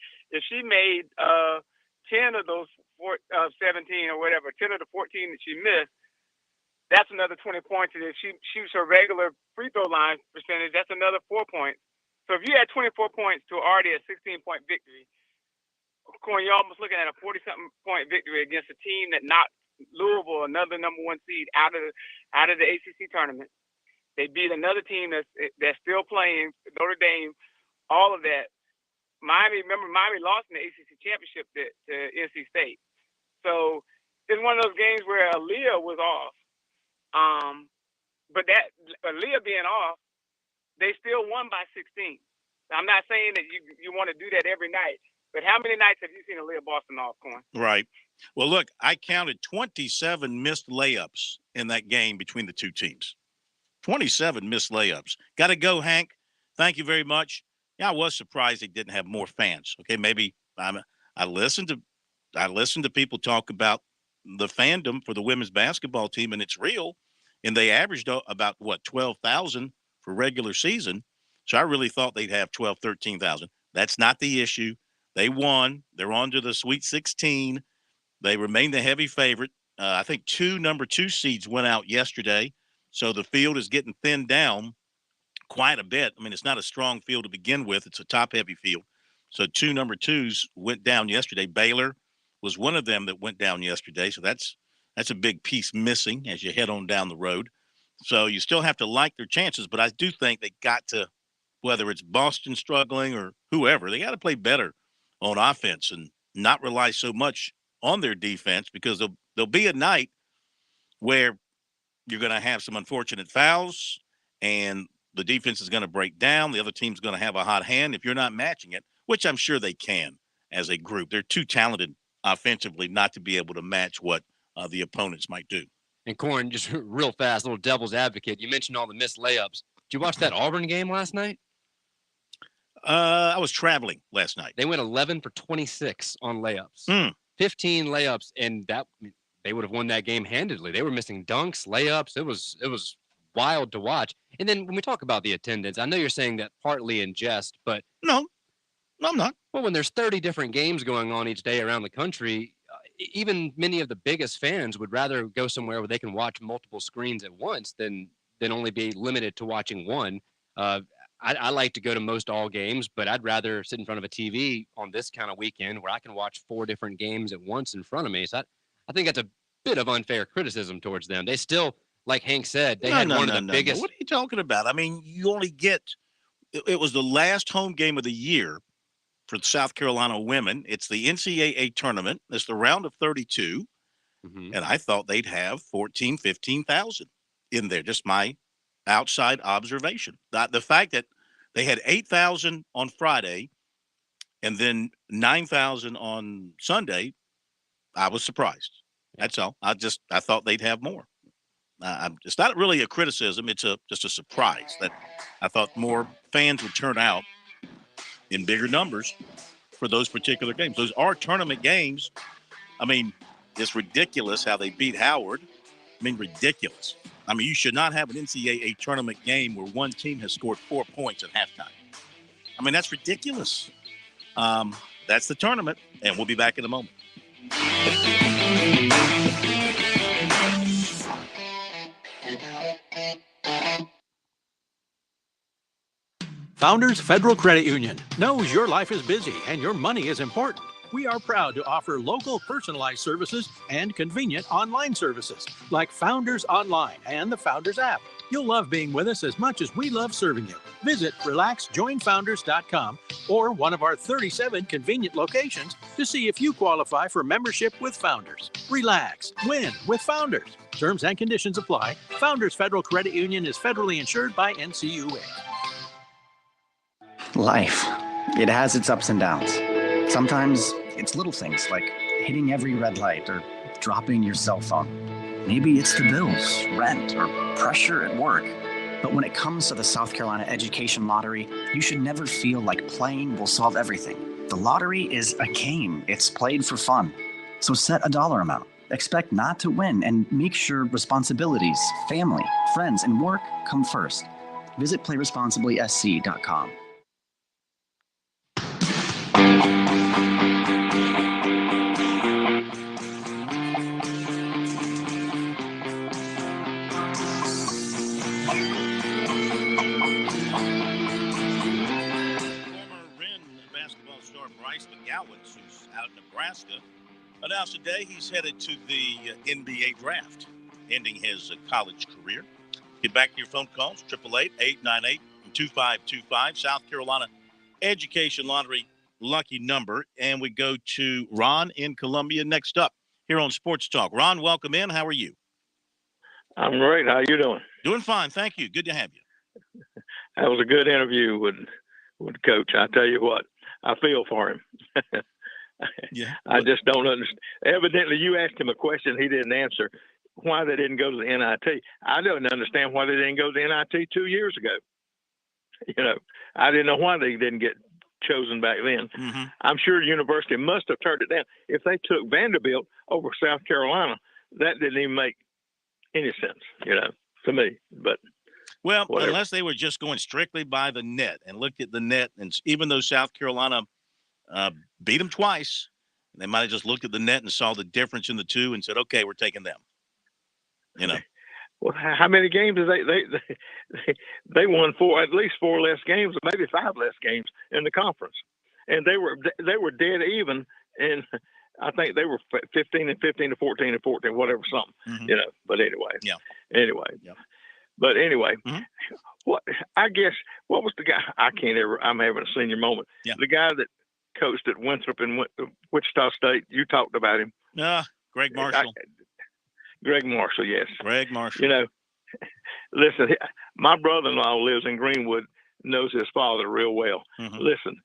10 of those 17 or whatever, 10 of the 14 that she missed, that's another 20 points. And if she shoots her regular free throw line percentage, that's another 4 points. So if you had 24 points to already a 16-point victory, Corn, you're almost looking at a 40-something point victory against a team that knocked Louisville, another number 1 seed, out of the ACC tournament. They beat another team that's still playing, Notre Dame, all of that. Miami lost in the ACC championship to NC State. So it's one of those games where Aaliyah was off. But that Aaliyah being off, they still won by 16. I'm not saying that you want to do that every night, but how many nights have you seen Aaliyah Boston off, Corn? Right. Well, look, I counted 27 missed layups in that game between the two teams. 27 missed layups. Got to go, Hank. Thank you very much. I was surprised they didn't have more fans. Okay, maybe I listened to people talk about the fandom for the women's basketball team, and it's real. And they averaged about 12,000 for regular season. So I really thought they'd have 12, 13,000. That's not the issue. They won. They're on to the Sweet 16. They remain the heavy favorite. I think number 2 seeds went out yesterday. So the field is getting thinned down quite a bit. I mean, it's not a strong field to begin with. It's a top-heavy field. So 2 number 2s went down yesterday. Baylor was one of them that went down yesterday. So that's a big piece missing as you head on down the road. So you still have to like their chances, but I do think they got to, whether it's Boston struggling or whoever, they got to play better on offense and not rely so much on their defense, because there'll be a night where you're going to have some unfortunate fouls and the defense is going to break down. The other team's going to have a hot hand if you're not matching it, which I'm sure they can as a group. They're too talented offensively not to be able to match what the opponents might do. And Corn, just real fast, little devil's advocate. You mentioned all the missed layups. Did you watch that Auburn game last night? I was traveling last night. They went 11 for 26 on layups. 15 layups, and they would have won that game handedly. They were missing dunks, layups. It was wild to watch. And then when we talk about the attendance, I know you're saying that partly in jest, but no, I'm not. Well, when there's 30 different games going on each day around the country, even many of the biggest fans would rather go somewhere where they can watch multiple screens at once than only be limited to watching one. I like to go to most all games, but I'd rather sit in front of a TV on this kind of weekend where I can watch 4 different games at once in front of me. So I think that's a bit of unfair criticism towards them. They still, like Hank said, they had one of the biggest. What are you talking about? I mean, you only get – it was the last home game of the year for the South Carolina women. It's the NCAA tournament. It's the round of 32. And I thought they'd have 14, 15,000 in there. Just my outside observation. The fact that they had 8,000 on Friday and then 9,000 on Sunday, I was surprised. That's all. I thought they'd have more. It's not really a criticism. It's just a surprise that I thought more fans would turn out in bigger numbers for those particular games. Those are tournament games. I mean, it's ridiculous how they beat Howard. I mean, ridiculous. I mean, you should not have an NCAA tournament game where one team has scored 4 points at halftime. I mean, that's ridiculous. That's the tournament, and we'll be back in a moment. Founders Federal Credit Union knows your life is busy and your money is important. We are proud to offer local personalized services and convenient online services like Founders Online and the Founders app. You'll love being with us as much as we love serving you. Visit relaxjoinfounders.com or one of our 37 convenient locations to see if you qualify for membership with Founders. Relax, win with Founders. Terms and conditions apply. Founders Federal Credit Union is federally insured by NCUA. Life, it has its ups and downs. Sometimes it's little things like hitting every red light or dropping your cell phone. Maybe it's the bills, rent, or pressure at work. But when it comes to the South Carolina Education Lottery, you should never feel like playing will solve everything. The lottery is a game. It's played for fun. So set a dollar amount. Expect not to win and make sure responsibilities, family, friends, and work come first. Visit playresponsiblysc.com. Who's out in Nebraska, announced today he's headed to the NBA draft, ending his college career. Get back to your phone calls, 888-898-2525, South Carolina Education Lottery lucky number. And we go to Ron in Columbia next up here on Sports Talk. Ron, welcome in. How are you? I'm great. How you doing? Doing fine. Thank you. Good to have you. That was a good interview with Coach. I tell you what, I feel for him. Yeah. I just don't understand. Evidently, you asked him a question he didn't answer. Why they didn't go to the NIT? I don't understand why they didn't go to the NIT 2 years ago. I didn't know why they didn't get chosen back then. Mm-hmm. I'm sure the university must have turned it down. If they took Vanderbilt over South Carolina, that didn't even make any sense, to me. But well, whatever. Unless they were just going strictly by the net and looked at the net, and even though South Carolina beat them twice, they might have just looked at the net and saw the difference in the two and said, "Okay, we're taking them." Well, how many games did they won at least 4 less games, or maybe 5 less games in the conference, and they were dead even, and I think they were 15 and 15 to 14 and 14, whatever, something, Mm-hmm. But anyway, Yeah. But anyway, Mm-hmm. what was the guy? I'm having a senior moment. Yeah. The guy that coached at Winthrop and Wichita State. You talked about him. Greg Marshall. Greg Marshall, yes. Greg Marshall. Listen, my brother-in-law lives in Greenwood, knows his father real well. Mm-hmm. Listen,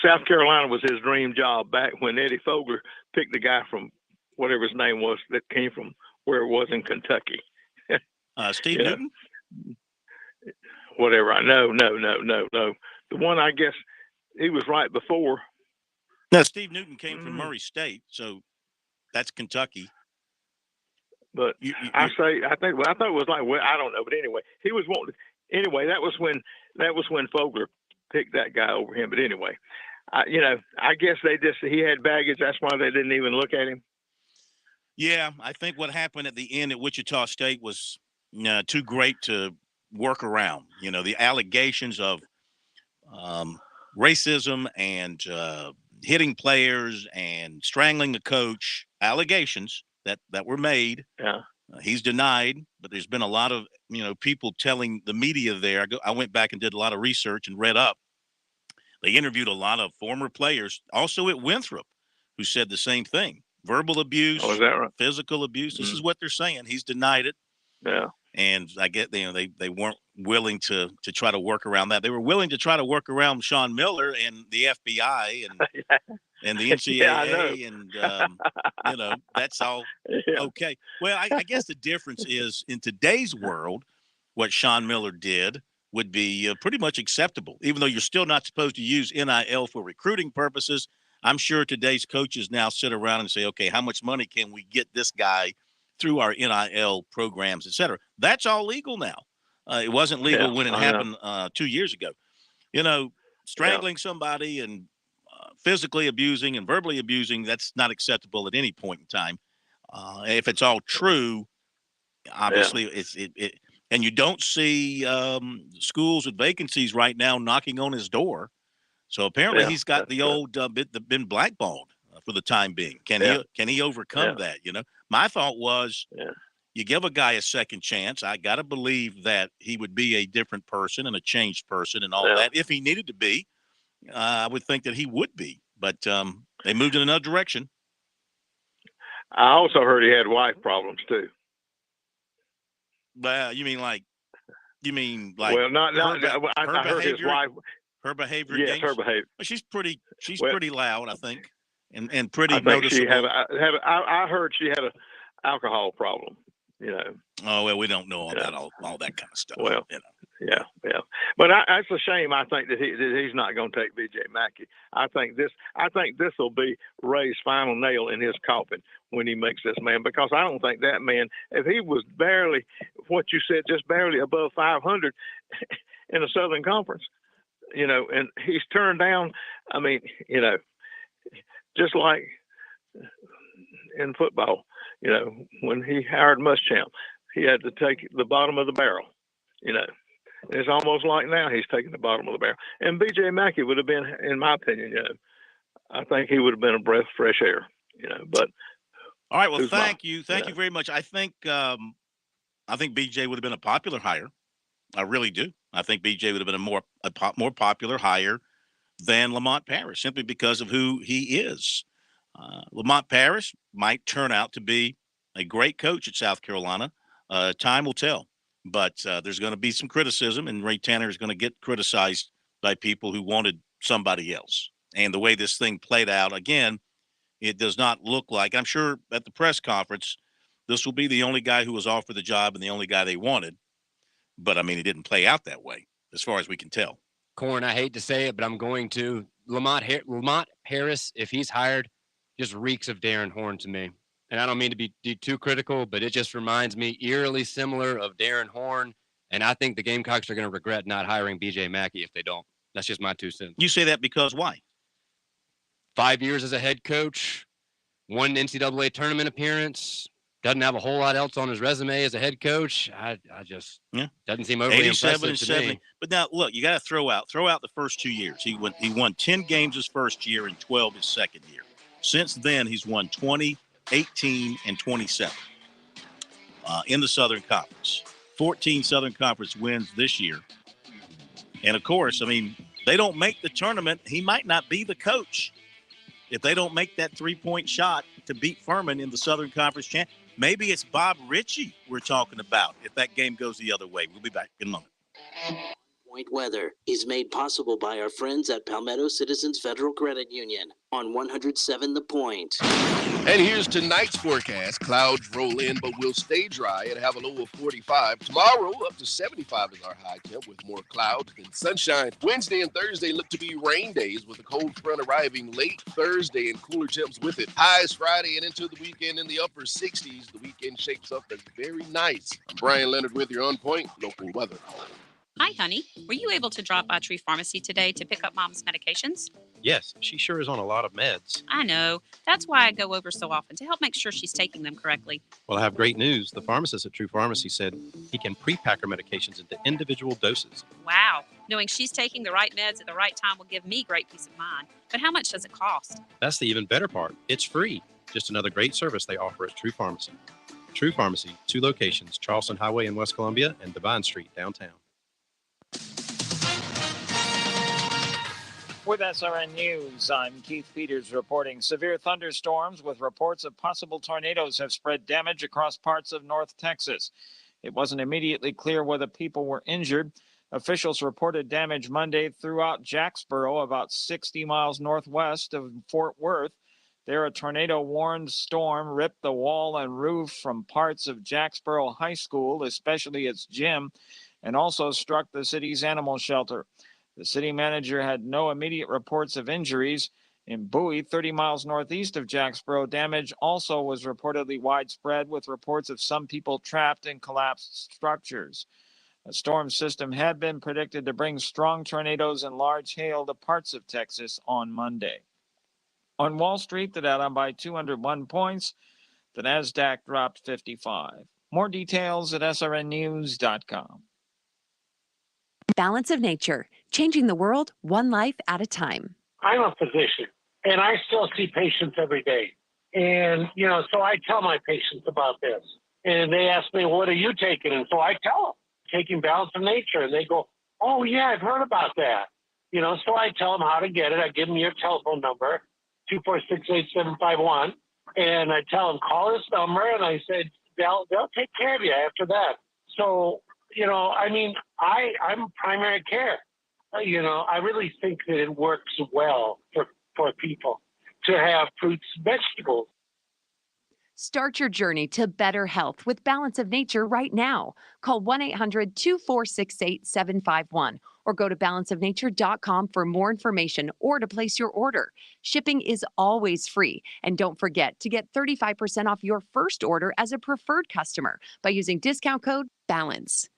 South Carolina was his dream job back when Eddie Fogler picked the guy from whatever his name was that came from where it was in Kentucky. Steve Newton? Whatever. No. The one, I guess, he was right before. No, Steve Newton came from Murray State, so that's Kentucky. But I thought it was like, well, I don't know. But anyway, he was wanting. Anyway, that was when Fogler picked that guy over him. But anyway, I guess he had baggage. That's why they didn't even look at him. Yeah, I think what happened at the end at Wichita State was too great to work around. The allegations of racism and hitting players and strangling the coach, allegations that were made. Yeah. He's denied, but there's been a lot of, people telling the media there. I went back and did a lot of research and read up. They interviewed a lot of former players, also at Winthrop, who said the same thing. Verbal abuse, is that right? Physical abuse. This is what they're saying. He's denied it. Yeah. And I get, they weren't willing to try to work around that. They were willing to try to work around Sean Miller and the FBI and the NCAA, and that's all okay. Well, I guess the difference is in today's world, what Sean Miller did would be pretty much acceptable, even though you're still not supposed to use NIL for recruiting purposes. I'm sure today's coaches now sit around and say, okay, how much money can we get this guy through our NIL programs, et cetera? That's all legal now. It wasn't legal when it happened 2 years ago. Strangling somebody and physically abusing and verbally abusing, that's not acceptable at any point in time. If it's all true, obviously it and you don't see schools with vacancies right now knocking on his door. So apparently he's got the old been blackballed for the time being. Can he overcome that? My thought was, you give a guy a second chance. I got to believe that he would be a different person and a changed person and all that. If he needed to be, I would think that he would be. But they moved in another direction. I also heard he had wife problems too. Well, you mean like? Well, I heard his wife. Her behavior. Yes, her behavior. She's pretty loud, I think, and pretty noticeable. I heard she had an alcohol problem. Oh well, we don't know all that kind of stuff. Well, yeah. But it's a shame. I think that he's not going to take B.J. Mackey. I think this will be Ray's final nail in his coffin when he makes this man, because I don't think that man, if he was barely what you said, just barely above 500 in the Southern Conference, and he's turned down. I mean, just like in football, when he hired Muschamp, he had to take the bottom of the barrel. It's almost like now he's taking the bottom of the barrel. And B.J. Mackey would have been, in my opinion, I think he would have been a breath of fresh air. But all right. Well, thank you very much. I think B.J. would have been a popular hire. I really do. I think B.J. would have been a more popular hire than Lamont Paris, simply because of who he is. Lamont Paris might turn out to be a great coach at South Carolina. Time will tell. But there's going to be some criticism, and Ray Tanner is going to get criticized by people who wanted somebody else. And the way this thing played out, again, it does not look like, I'm sure at the press conference, this will be the only guy who was offered the job and the only guy they wanted. But, I mean, it didn't play out that way. as far as we can tell. Corn, I hate to say it, but I'm going to. Lamont Harris, if he's hired, just reeks of Darren Horn to me. And I don't mean to be too critical, but it just reminds me eerily similar of Darren Horn. And I think the Gamecocks are going to regret not hiring B.J. Mackey if they don't. That's just my 2 cents. You say that because why? 5 years as a head coach, 1 NCAA tournament appearance, doesn't have a whole lot else on his resume as a head coach. I just doesn't seem overly impressive to me. But now look, you got to throw out the first 2 years. He won 10 games his first year and 12 his second year. Since then, he's won 20, 18, and 27 in the Southern Conference. 14 Southern Conference wins this year. And of course, I mean, they don't make the tournament. He might not be the coach if they don't make that 3-point shot to beat Furman in the Southern Conference champ. Maybe it's Bob Ritchie we're talking about if that game goes the other way. We'll be back in a moment. Point weather is made possible by our friends at Palmetto Citizens Federal Credit Union on 107 The Point. And here's tonight's forecast. Clouds roll in, but will stay dry and have a low of 45. Tomorrow, up to 75 is our high temp with more clouds than sunshine. Wednesday and Thursday look to be rain days with a cold front arriving late Thursday and cooler temps with it. Highs Friday and into the weekend in the upper 60s. The weekend shapes up as very nice. I'm Brian Leonard with your On Point local weather. Hi, honey. Were you able to drop by Tree Pharmacy today to pick up Mom's medications? Yes, she sure is on a lot of meds. I know. That's why I go over so often to help make sure she's taking them correctly. Well, I have great news. The pharmacist at True Pharmacy said he can pre-pack her medications into individual doses. Wow. Knowing she's taking the right meds at the right time will give me great peace of mind. But how much does it cost? That's the even better part. It's free. Just another great service they offer at True Pharmacy. True Pharmacy, 2 locations, Charleston Highway in West Columbia and Divine Street downtown. With SRN News, I'm Keith Peters reporting severe thunderstorms with reports of possible tornadoes have spread damage across parts of North Texas. It wasn't immediately clear whether people were injured. Officials reported damage Monday throughout Jacksboro, about 60 miles northwest of Fort Worth. There, a tornado-warned storm ripped the wall and roof from parts of Jacksboro High School, especially its gym, and also struck the city's animal shelter. The city manager had no immediate reports of injuries. In Bowie, 30 miles northeast of Jacksboro, damage also was reportedly widespread, with reports of some people trapped in collapsed structures. A storm system had been predicted to bring strong tornadoes and large hail to parts of Texas on Monday. On Wall Street, the Dow down by 201 points. The Nasdaq dropped 55. More details at srnnews.com. Balance of Nature, changing the world one life at a time. I'm a physician, and I still see patients every day. And, so I tell my patients about this. And they ask me, what are you taking? And so I tell them, taking Balance of Nature. And they go, oh, yeah, I've heard about that. So I tell them how to get it. I give them your telephone number, 246-8751. And I tell them, call this number. And I said, they'll take care of you after that. So, I'm primary care. I really think that it works well for people to have fruits, vegetables. Start your journey to better health with Balance of Nature right now. Call 1-800-246-8751 or go to balanceofnature.com for more information or to place your order. Shipping is always free. And don't forget to get 35% off your first order as a preferred customer by using discount code BALANCE.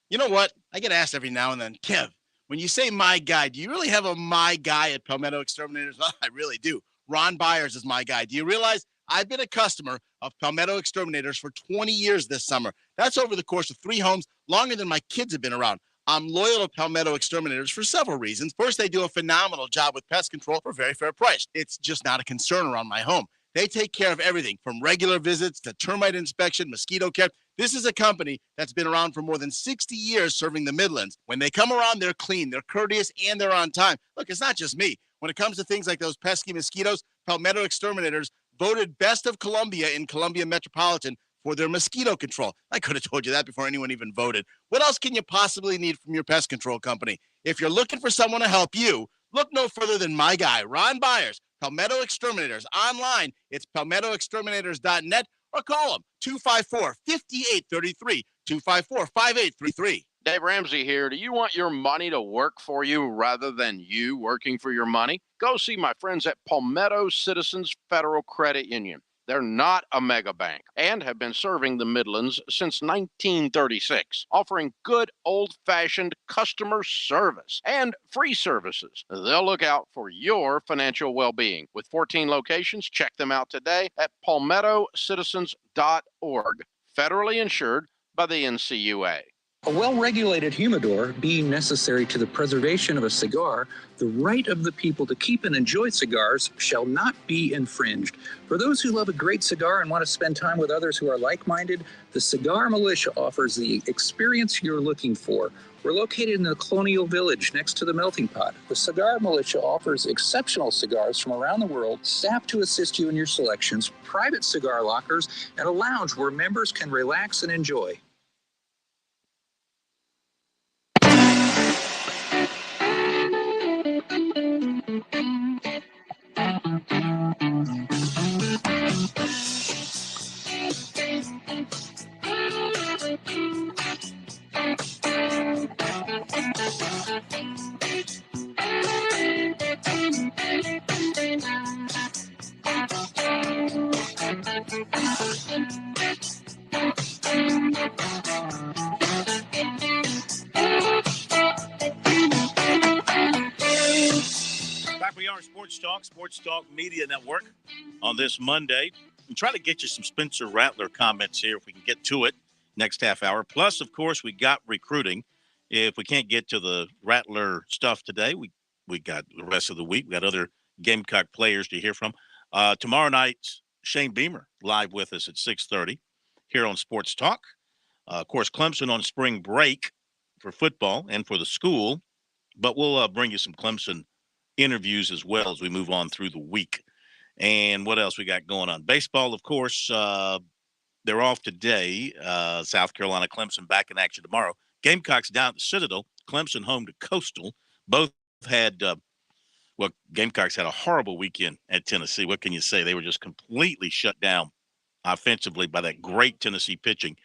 You know what? I get asked every now and then, Kev, when you say my guy, do you really have a my guy at Palmetto Exterminators? Well, I really do. Ron Byers is my guy. Do you realize I've been a customer of Palmetto Exterminators for 20 years this summer? That's over the course of 3 homes, longer than my kids have been around. I'm loyal to Palmetto Exterminators for several reasons. First, they do a phenomenal job with pest control for a very fair price. It's just not a concern around my home. They take care of everything from regular visits to termite inspection, mosquito care. This is a company that's been around for more than 60 years serving the Midlands. When they come around, they're clean, they're courteous, and they're on time. Look, it's not just me. When it comes to things like those pesky mosquitoes, Palmetto Exterminators voted best of Columbia in Columbia Metropolitan for their mosquito control. I could have told you that before anyone even voted. What else can you possibly need from your pest control company? If you're looking for someone to help you, look no further than my guy, Ron Byers, Palmetto Exterminators. Online, it's palmettoexterminators.net or call them 254-5833, 254-5833. Dave Ramsey here. Do you want your money to work for you rather than you working for your money? Go see my friends at Palmetto Citizens Federal Credit Union. They're not a mega bank and have been serving the Midlands since 1936, offering good old-fashioned customer service and free services. They'll look out for your financial well-being. With 14 locations, check them out today at palmettocitizens.org. Federally insured by the NCUA. A well-regulated humidor being necessary to the preservation of a cigar, the right of the people to keep and enjoy cigars shall not be infringed. For those who love a great cigar and want to spend time with others who are like-minded, the Cigar Militia offers the experience you're looking for. We're located in the Colonial Village next to the Melting Pot. The Cigar Militia offers exceptional cigars from around the world, staff to assist you in your selections, private cigar lockers, and a lounge where members can relax and enjoy. Back we are, Sports Talk Media Network on this Monday. And try to get you some Spencer Rattler comments here if we can get to it next half hour. Plus, of course, we got recruiting. If we can't get to the Rattler stuff today, we got the rest of the week. We got other Gamecock players to hear from. Tomorrow night, Shane Beamer live with us at 6:30 here on Sports Talk. Of course, Clemson on spring break for football and for the school, but we'll bring you some Clemson interviews as well as we move on through the week. And what else we got going on? Baseball, of course, they're off today. South Carolina, Clemson back in action tomorrow. Gamecocks down at the Citadel, Clemson home to Coastal. Both had, Gamecocks had a horrible weekend at Tennessee. What can you say? They were just completely shut down offensively by that great Tennessee pitching.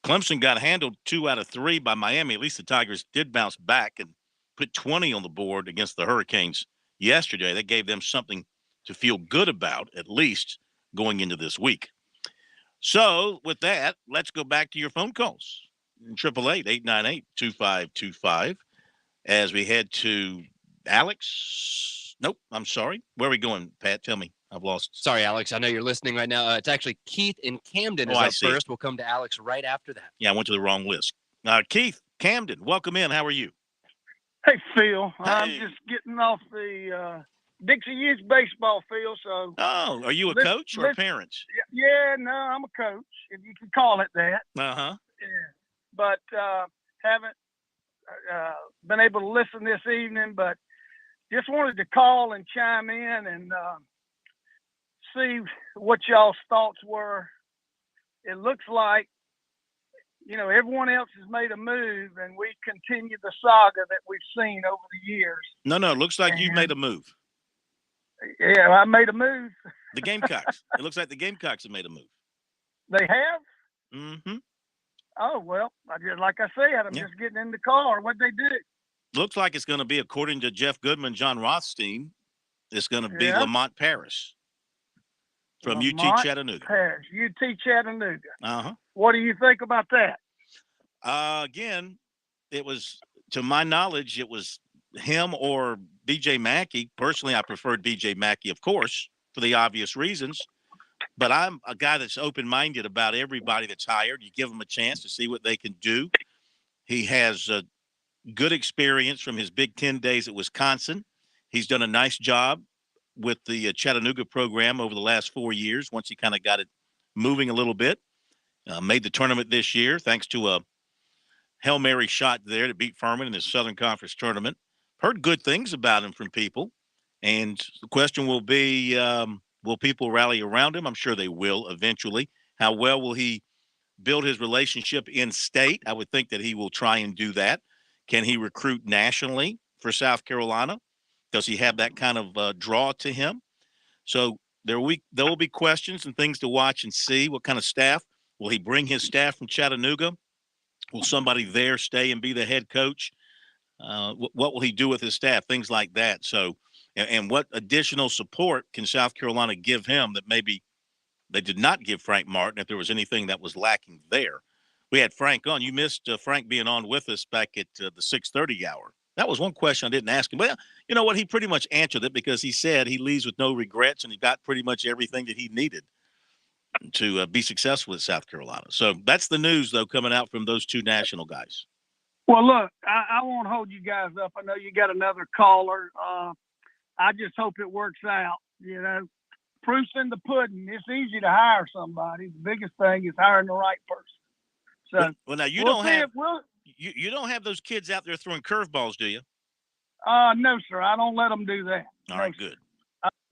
Clemson got handled 2 out of 3 by Miami. At least the Tigers did bounce back and put 20 on the board against the Hurricanes yesterday. That gave them something to feel good about, at least going into this week. So with that, let's go back to your phone calls. 888-898-2525 as we head to Alex. Nope, I'm sorry. Where are we going, Pat? Tell me. I've lost. Sorry, Alex. I know you're listening right now. It's actually Keith in Camden is up first. We'll come to Alex right after that. Yeah, I went to the wrong list. Keith, Camden, welcome in. How are you? Hey, Phil. Hey. I'm just getting off the Dixie Youth baseball field. So. Oh, are you a coach or a parent? Yeah, no, I'm a coach, if you can call it that. Uh-huh. Yeah. But haven't been able to listen this evening, but just wanted to call and chime in and see what y'all's thoughts were. It looks like, everyone else has made a move, and we continue the saga that we've seen over the years. No, it looks like you made a move. Yeah, I made a move. The Gamecocks. It looks like the Gamecocks have made a move. They have? Mm-hmm. Oh, well, like I said, I'm just getting in the car. What'd they do? Looks like it's going to be, according to Jeff Goodman, John Rothstein, it's going to be Lamont Paris from UT Chattanooga. Paris, UT Chattanooga. Uh-huh. What do you think about that? Again, it was, to my knowledge, it was him or B.J. Mackey. Personally, I preferred B.J. Mackey, of course, for the obvious reasons. But I'm a guy that's open-minded about everybody that's hired. You give them a chance to see what they can do. He has a good experience from his Big Ten days at Wisconsin. He's done a nice job with the Chattanooga program over the last 4 years once he kind of got it moving a little bit. Made the tournament this year thanks to a Hail Mary shot there to beat Furman in the Southern Conference tournament. Heard good things about him from people. And the question will be, will people rally around him? I'm sure they will eventually. How well will he build his relationship in state? I would think that he will try and do that. Can he recruit nationally for South Carolina? Does he have that kind of draw to him? So there will be questions and things to watch and see. What kind of staff? Will he bring his staff from Chattanooga? Will somebody there stay and be the head coach? What will he do with his staff? Things like that. So, and what additional support can South Carolina give him that maybe they did not give Frank Martin if there was anything that was lacking there? We had Frank on. You missed Frank being on with us back at the 6:30 hour. That was one question I didn't ask him. Well, you know what? He pretty much answered it because he said he leaves with no regrets and he got pretty much everything that he needed to be successful at South Carolina. So that's the news, though, coming out from those two national guys. Well, look, I won't hold you guys up. I know you got another caller. I just hope it works out. You know, proof's in the pudding. It's easy to hire somebody. The biggest thing is hiring the right person. So, well now you you don't have those kids out there throwing curveballs, do you? No, sir. I don't let them do that. All right, good.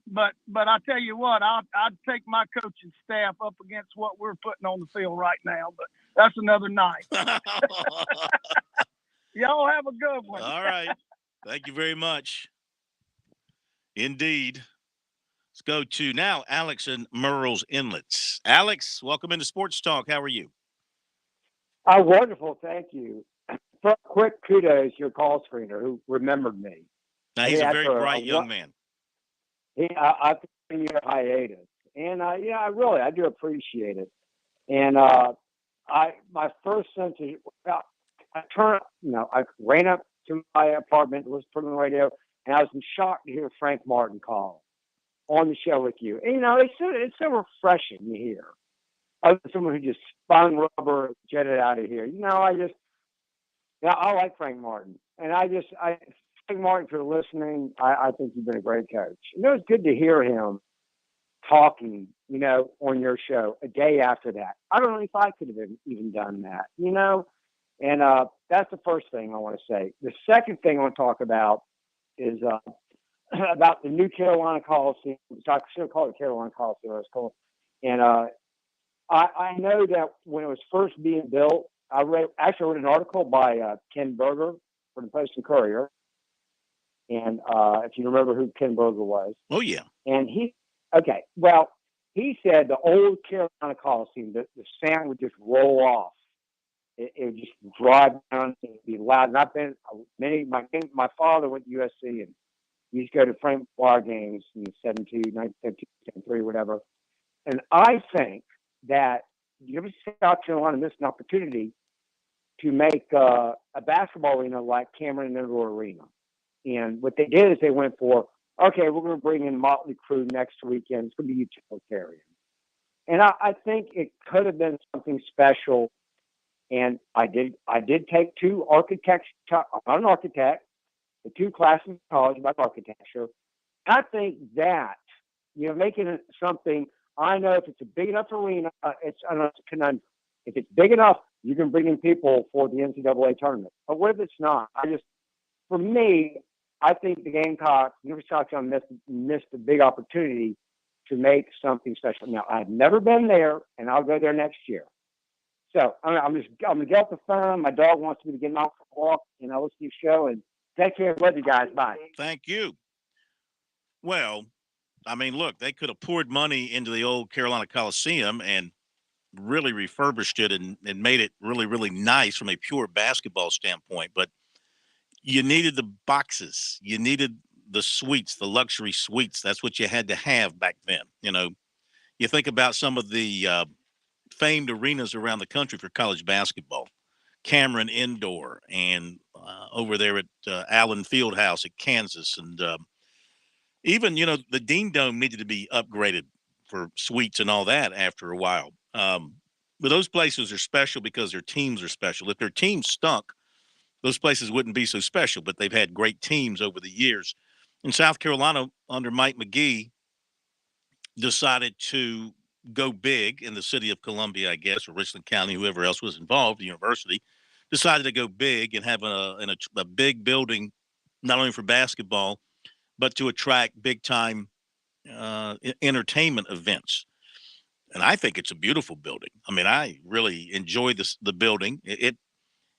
But I tell you what, I'd take my coaching staff up against what we're putting on the field right now. But that's another night. Y'all have a good one. All right. Thank you very much. Indeed. Let's go to now Alex and Murrell's Inlets. Alex, welcome into Sports Talk. How are you? Wonderful. Thank you. For quick kudos to your call screener who remembered me. Now, he's a very bright young man. I think you're hiatus. And, I do appreciate it. And my first sense is, I ran up to my apartment, was putting on the radio, and I was in shock to hear Frank Martin call on the show with you. And, it's so refreshing to hear. Other than someone who just spun rubber, jetted out of here. I like Frank Martin. And Frank Martin, if you're listening, I think you've been a great coach. And it was good to hear him talking, on your show a day after that. I don't know if I could have even done that, And that's the first thing I want to say. The second thing I want to talk about is about the new Carolina Coliseum. I should have called it Carolina Coliseum. It was called. And I know that when it was first being built, I wrote an article by Ken Berger for the Post and Courier. And if you remember who Ken Berger was. Oh, yeah. And he said the old Carolina Coliseum, the sound would just roll off. It would just drive down and be loud. And I've been my father went to USC and he used to go to Frank Bar games in 72, 1972, 73, whatever. And I think that South Carolina missed an opportunity to make a basketball arena like Cameron Indoor Arena. And what they did is they went for, okay, we're going to bring in Motley Crue next weekend. It's going to be utilitarian. And I think it could have been something special. And I did take two architects. I'm not an architect, but two classes in college about architecture. I think that, making it something, I know if it's a big enough arena, it's a conundrum. If it's big enough, you can bring in people for the NCAA tournament. But what if it's not? For me, I think the Gamecocks, University of South Carolina, missed a big opportunity to make something special. Now, I've never been there, and I'll go there next year. So I'm gonna get off the phone. My dog wants me to get him out for a walk, and I'll listen to your show. And take care. Love you guys. Bye. Thank you. Well, look, they could have poured money into the old Carolina Coliseum and really refurbished it and made it really, really nice from a pure basketball standpoint. But you needed the boxes. You needed the suites, the luxury suites. That's what you had to have back then. You think about some of the famed arenas around the country for college basketball, Cameron Indoor and over there at Allen Fieldhouse at Kansas. And even, the Dean Dome needed to be upgraded for suites and all that after a while. But those places are special because their teams are special. If their teams stunk, those places wouldn't be so special, but they've had great teams over the years. In South Carolina, under Mike McGee, decided to go big in the city of Columbia, I guess, or Richland County, whoever else was involved, the university, decided to go big and have a big building, not only for basketball, but to attract big-time entertainment events. And I think it's a beautiful building. I really enjoy the building.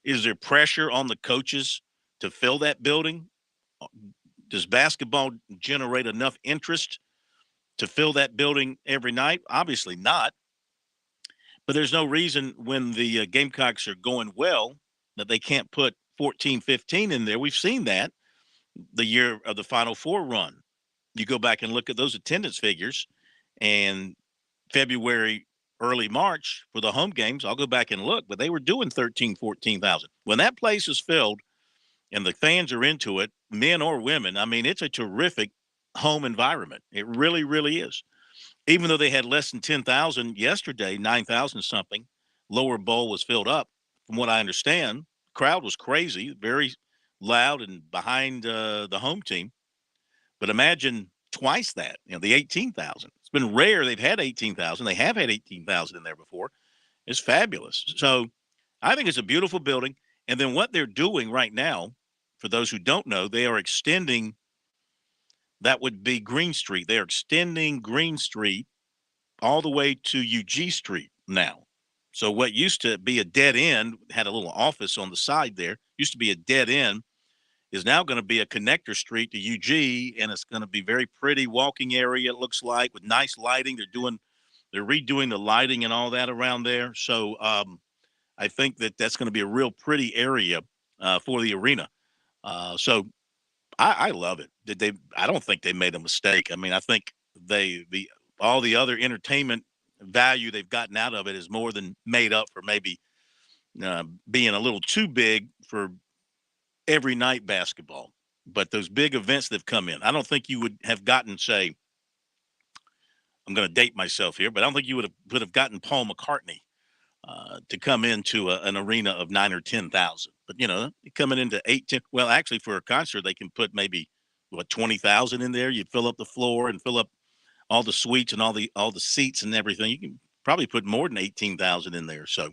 Is there pressure on the coaches to fill that building? Does basketball generate enough interest to fill that building every night? Obviously not. But there's no reason when the Gamecocks are going well that they can't put 14, 15 in there. We've seen that the year of the Final Four run. You go back and look at those attendance figures, and February, early March for the home games, I'll go back and look, but they were doing 13, 14,000. When that place is filled and the fans are into it, men or women, I mean, it's a terrific home environment. It really, really is. Even though they had less than 10,000 yesterday, 9,000 something, lower bowl was filled up. From what I understand, crowd was crazy, very loud and behind the home team. But imagine twice that, the 18,000. It's been rare they've had 18,000. They have had 18,000 in there before. It's fabulous. So I think it's a beautiful building. And then what they're doing right now, for those who don't know, they are extending, that would be Green Street. They're extending Green Street all the way to UG Street now. So what used to be a dead end, had a little office on the side there, used to be a dead end, is now going to be a connector street to UG, and it's going to be very pretty walking area, it looks like, with nice lighting. They're redoing the lighting and all that around there. So I think that's going to be a real pretty area for the arena. So I love it. I don't think they made a mistake. I mean, I think all the other entertainment value they've gotten out of it is more than made up for maybe being a little too big for every night basketball. But those big events that have come in, I don't think you would have gotten, say, I'm going to date myself here, but I don't think you would have gotten Paul McCartney to come into an arena of 9 or 10,000. But coming into 8, 10. Well, actually, for a concert, they can put maybe 20,000 in there. You fill up the floor and fill up all the suites and all the seats and everything. You can probably put more than 18,000 in there. So,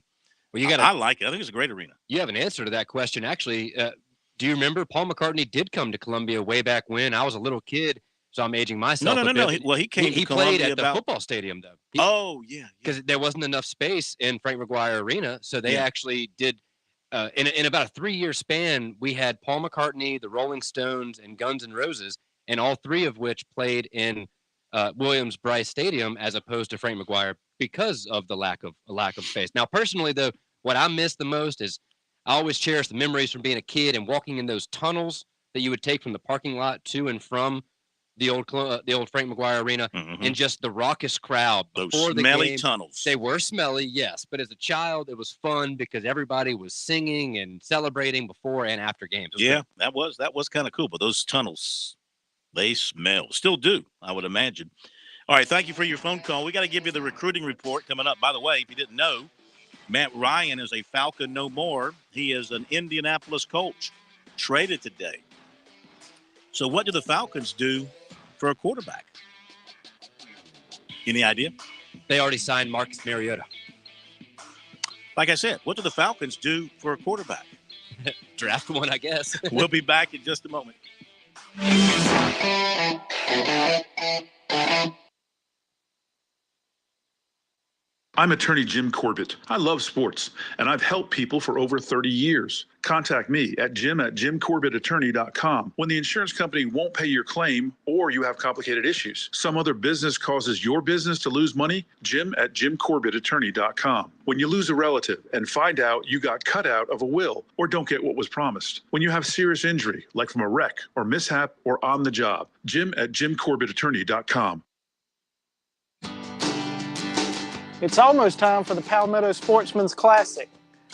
I like it. I think it's a great arena. You have an answer to that question, actually. Do you remember Paul McCartney did come to Columbia way back when? I was a little kid, so I'm aging myself. No. He came. He played at the football stadium, though. Yeah. Because there wasn't enough space in Frank McGuire Arena, so they actually did. In about a 3-year span, we had Paul McCartney, the Rolling Stones, and Guns N' Roses, and all three of which played in Williams-Brice Stadium as opposed to Frank McGuire because of the lack of space. Now, personally, though, what I miss the most is I always cherish the memories from being a kid and walking in those tunnels that you would take from the parking lot to and from the old Frank McGuire Arena, and just the raucous crowd before those the smelly game. Tunnels. They were smelly, yes, but as a child, it was fun because everybody was singing and celebrating before and after games. Yeah, that was kind of cool. But those tunnels, they smell. Still do, I would imagine. All right, thank you for your phone call. We got to give you the recruiting report coming up. By the way, if you didn't know, Matt Ryan is a Falcon no more. He is an Indianapolis Colt, traded today. So what do the Falcons do for a quarterback? Any idea? They already signed Marcus Mariota. Like I said, what do the Falcons do for a quarterback? Draft one, I guess. We'll be back in just a moment. I'm attorney Jim Corbett. I love sports, and I've helped people for over 30 years. Contact me at jim@jimcorbettattorney.com when the insurance company won't pay your claim or you have complicated issues. Some other business causes your business to lose money, jim@jimcorbettattorney.com. When you lose a relative and find out you got cut out of a will or don't get what was promised. When you have serious injury, like from a wreck or mishap or on the job, jim@jimcorbettattorney.com. It's almost time for the Palmetto Sportsman's Classic.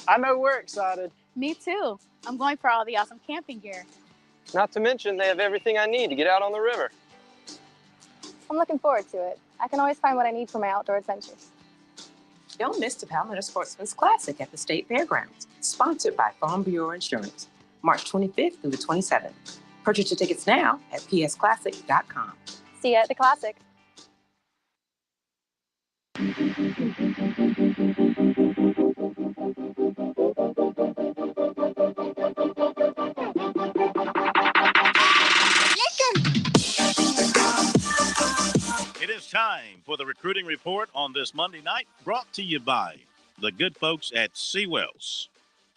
I know we're excited. Me too. I'm going for all the awesome camping gear. Not to mention they have everything I need to get out on the river. I'm looking forward to it. I can always find what I need for my outdoor adventures. Don't miss the Palmetto Sportsman's Classic at the State Fairgrounds, sponsored by Farm Bureau Insurance, March 25th through the 27th. Purchase your tickets now at psclassic.com. See you at the Classic. It is time for the recruiting report on this Monday night, brought to you by the good folks at Seawells.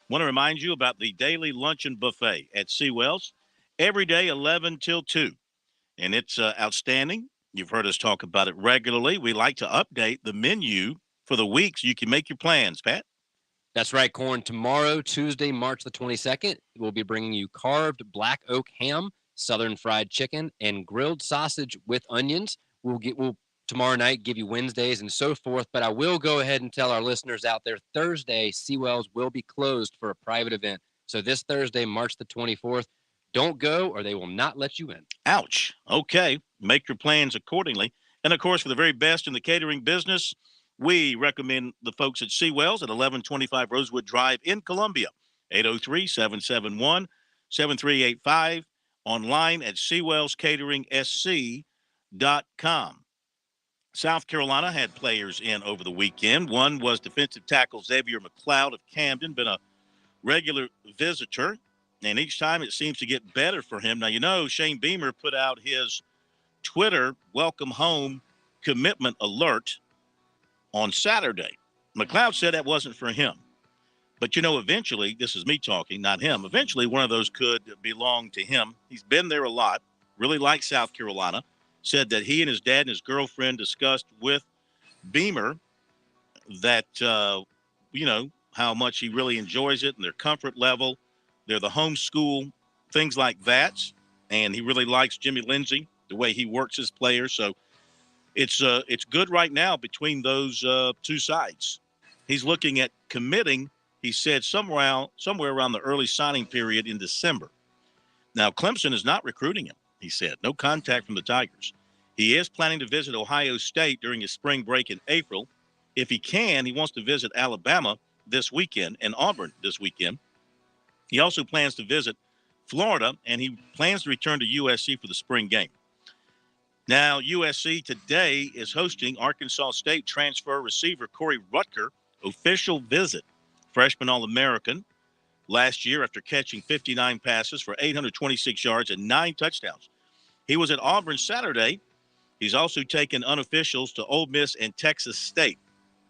Want to remind you about the daily luncheon buffet at Seawells, every day 11 till 2. And it's outstanding. You've heard us talk about it regularly. We like to update the menu for the week so you can make your plans, Pat. That's right, Corn. Tomorrow, Tuesday, March the 22nd, we'll be bringing you carved black oak ham, southern fried chicken, and grilled sausage with onions. We'll tomorrow night give you Wednesdays and so forth, but I will go ahead and tell our listeners out there Thursday, Seawells will be closed for a private event. So this Thursday, March the 24th, don't go or they will not let you in. Ouch. Okay. Make your plans accordingly. And, of course, for the very best in the catering business, we recommend the folks at Seawells at 1125 Rosewood Drive in Columbia, 803-771-7385, online at SeawellsCateringSC.com. South Carolina had players in over the weekend. One was defensive tackle Xavier McLeod of Camden, been a regular visitor, and each time it seems to get better for him. Now, you know, Shane Beamer put out his Twitter welcome home commitment alert on Saturday. McLeod said that wasn't for him. But, you know, eventually, this is me talking, not him, eventually one of those could belong to him. He's been there a lot, really likes South Carolina, said that he and his dad and his girlfriend discussed with Beamer that, you know, how much he really enjoys it and their comfort level. They're the homeschool, things like that. And he really likes Jimmy Lindsey, the way he works his players. So it's good right now between those two sides. He's looking at committing, he said, somewhere around the early signing period in December. Now, Clemson is not recruiting him, he said. No contact from the Tigers. He is planning to visit Ohio State during his spring break in April. If he can, he wants to visit Alabama this weekend and Auburn this weekend. He also plans to visit Florida, and he plans to return to USC for the spring game. Now, USC today is hosting Arkansas State transfer receiver Corey Rutger, official visit. Freshman All-American last year after catching 59 passes for 826 yards and 9 touchdowns. He was at Auburn Saturday. He's also taken unofficials to Ole Miss and Texas State.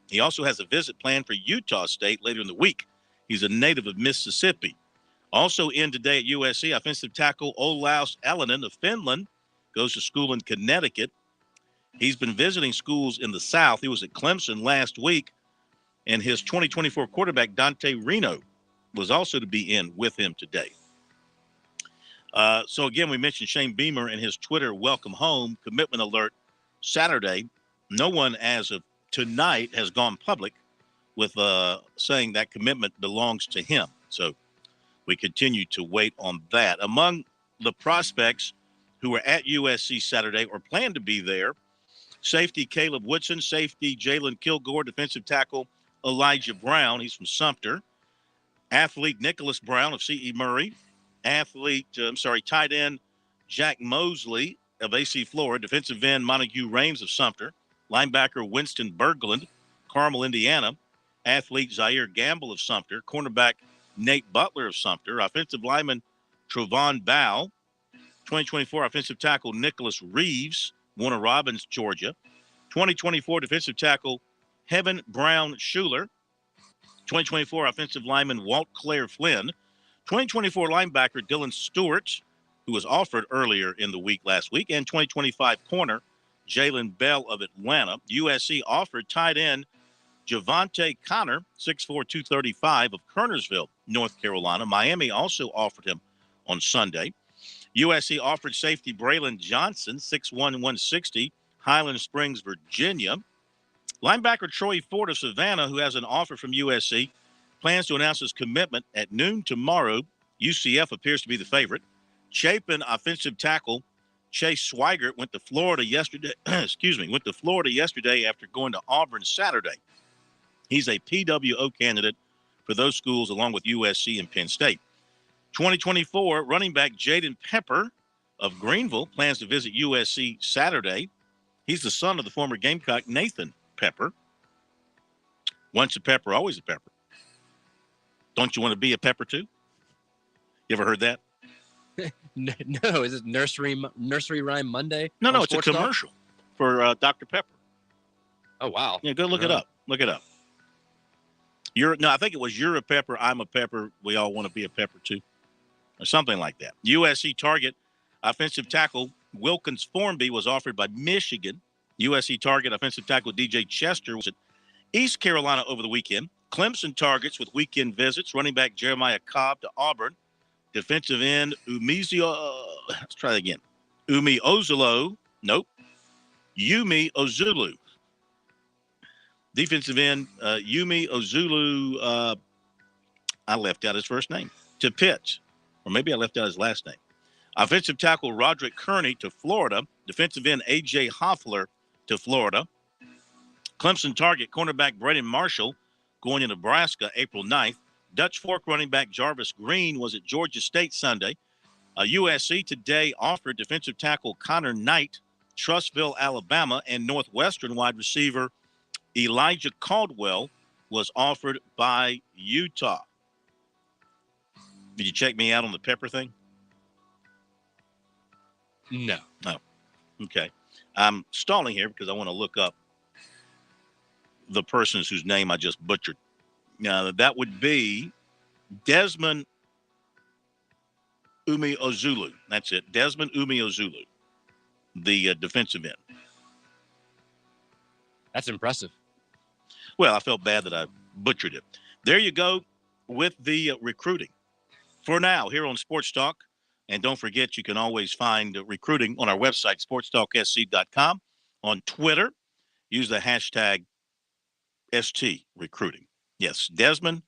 He also has a visit planned for Utah State later in the week. He's a native of Mississippi. Also in today at USC, offensive tackle Olaus Alanen of Finland goes to school in Connecticut. He's been visiting schools in the South. He was at Clemson last week, and his 2024 quarterback, Dante Reno, was also to be in with him today. So, again, we mentioned Shane Beamer and his Twitter welcome home commitment alert Saturday. No one as of tonight has gone public with saying that commitment belongs to him. So we continue to wait on that. Among the prospects who were at USC Saturday or plan to be there, safety Caleb Woodson, safety Jalen Kilgore, defensive tackle Elijah Brown, he's from Sumter, athlete Nicholas Brown of C.E. Murray, tight end Jack Mosley of AC Florida, defensive end Montague Rames of Sumter, linebacker Winston Berglund, Carmel, Indiana, athlete Zaire Gamble of Sumter, cornerback Nate Butler of Sumter, offensive lineman Trovon Bow, 2024 offensive tackle Nicholas Reeves, Warner Robins, Georgia, 2024 defensive tackle Heaven Brown Schuler, 2024 offensive lineman Walt Claire Flynn, 2024 linebacker Dylan Stewart, who was offered earlier in the week last week, and 2025 corner Jalen Bell of Atlanta. USC offered tight end Javante Connor, 6'4", 235 of Kernersville, North Carolina. Miami also offered him on Sunday. USC offered safety Braylon Johnson, 6'1", 160, Highland Springs, Virginia. Linebacker Troy Ford of Savannah, who has an offer from USC, plans to announce his commitment at noon tomorrow. UCF appears to be the favorite. Chapin offensive tackle Chase Swigert went to Florida yesterday. Went to Florida yesterday after going to Auburn Saturday. He's a PWO candidate for those schools along with USC and Penn State. 2024 running back Jaden Pepper of Greenville plans to visit USC Saturday. He's the son of the former Gamecock Nathan Pepper. Once a Pepper, always a Pepper. Don't you want to be a Pepper too? You ever heard that? No, is it Nursery Rhyme Monday? No, it's a commercial for Dr. Pepper. Oh, wow. Yeah, go look it up. Look it up. I think it was you're a Pepper, I'm a Pepper, we all want to be a Pepper too. Or something like that. USC target offensive tackle Wilkins Formby was offered by Michigan. USC target offensive tackle DJ Chester was at East Carolina over the weekend. Clemson targets with weekend visits. Running back Jeremiah Cobb to Auburn. Defensive end let's try that again. Umi Ozulu. Nope. Yumi Ozulu. Defensive end Yumi Ozulu. I left out his first name. To Pitt. Or maybe I left out his last name. Offensive tackle Roderick Kearney to Florida. Defensive end A.J. Hoffler to Florida. Clemson target cornerback Braden Marshall going to Nebraska April 9th. Dutch Fork running back Jarvis Green was at Georgia State Sunday. USC today offered defensive tackle Connor Knight, Trussville, Alabama, and Northwestern wide receiver Elijah Caldwell was offered by Utah. Did you check me out on the Pepper thing? No. No. Okay. I'm stalling here because I want to look up the persons whose name I just butchered. Now, that would be Desmond Umi Ozulu. That's it. Desmond Umi Ozulu, the defensive end. That's impressive. Well, I felt bad that I butchered it. There you go with the recruiting. For now, here on Sports Talk. And don't forget, you can always find recruiting on our website, sportstalksc.com. On Twitter, use the hashtag #STRecruiting. Yes, Desmond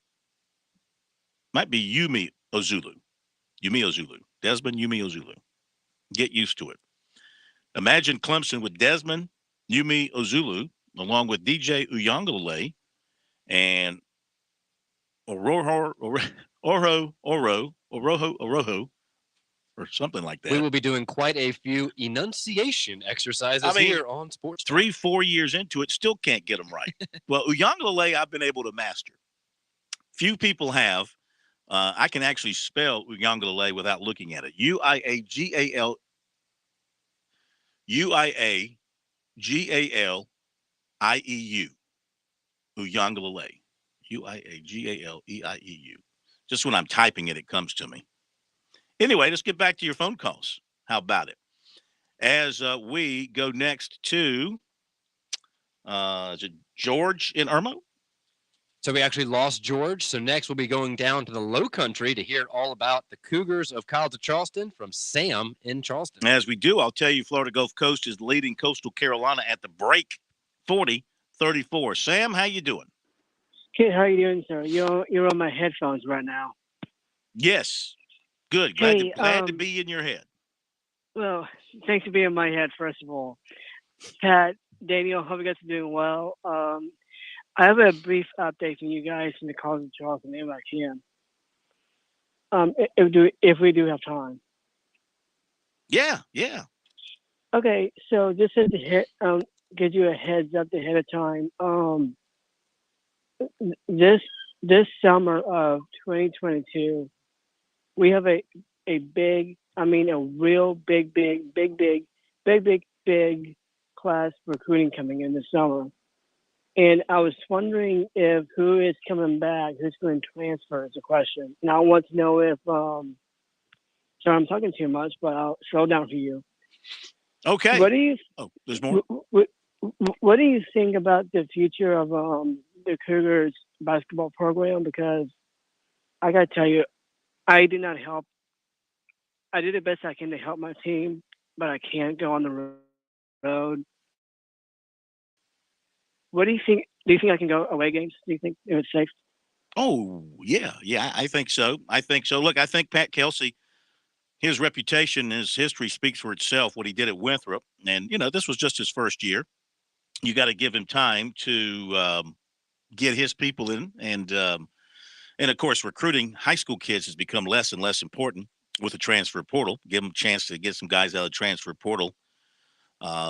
might be Yumi Ozulu. Yumi Ozulu. Desmond Yumi Ozulu. Get used to it. Imagine Clemson with Desmond Yumi Ozulu, along with DJ Uyangalele and Oroho, or something like that. We will be doing quite a few enunciation exercises here on Sports Talk. 3-4 years into it, still can't get them right. Well, Uyangalele, I've been able to master. Few people have. I can actually spell Uyangalele without looking at it. Uiagaleieu. Uyangalele. Uiagaleieu. Just when I'm typing it, it comes to me. Anyway, let's get back to your phone calls. How about it? As we go next to is it George in Irmo? So we actually lost George. So next we'll be going down to the Low Country to hear all about the Cougars of College of Charleston from Sam in Charleston. As we do, I'll tell you, Florida Gulf Coast is leading Coastal Carolina at the break, 40-34. Sam, how you doing? Kid, how you doing, sir? You're on my headphones right now. Yes. Good. Glad to be in your head. Well, thanks for being in my head, first of all. Pat, Daniel, hope you guys are doing well. I have a brief update from you guys from the College of Charleston, if I can. If we do have time. Yeah. Okay, so just to give you a heads up ahead of time. This summer of 2022, we have a real big class recruiting coming in this summer. And I was wondering if who is coming back, who's going to transfer is a question. And I want to know if, sorry, I'm talking too much, but I'll slow down for you. Okay. What do you? Oh, there's more. What do you think about the future of the Cougars basketball program? Because I got to tell you, I did not help. I did the best I can to help my team, but I can't go on the road. What do you think? Do you think I can go away games? Do you think it's safe? Oh, yeah, I think so. Look, I think Pat Kelsey, his reputation, his history speaks for itself, what he did at Winthrop. And, this was just his first year. You got to give him time to get his people in. And, of course, recruiting high school kids has become less and less important with the transfer portal. Give them a chance to get some guys out of the transfer portal,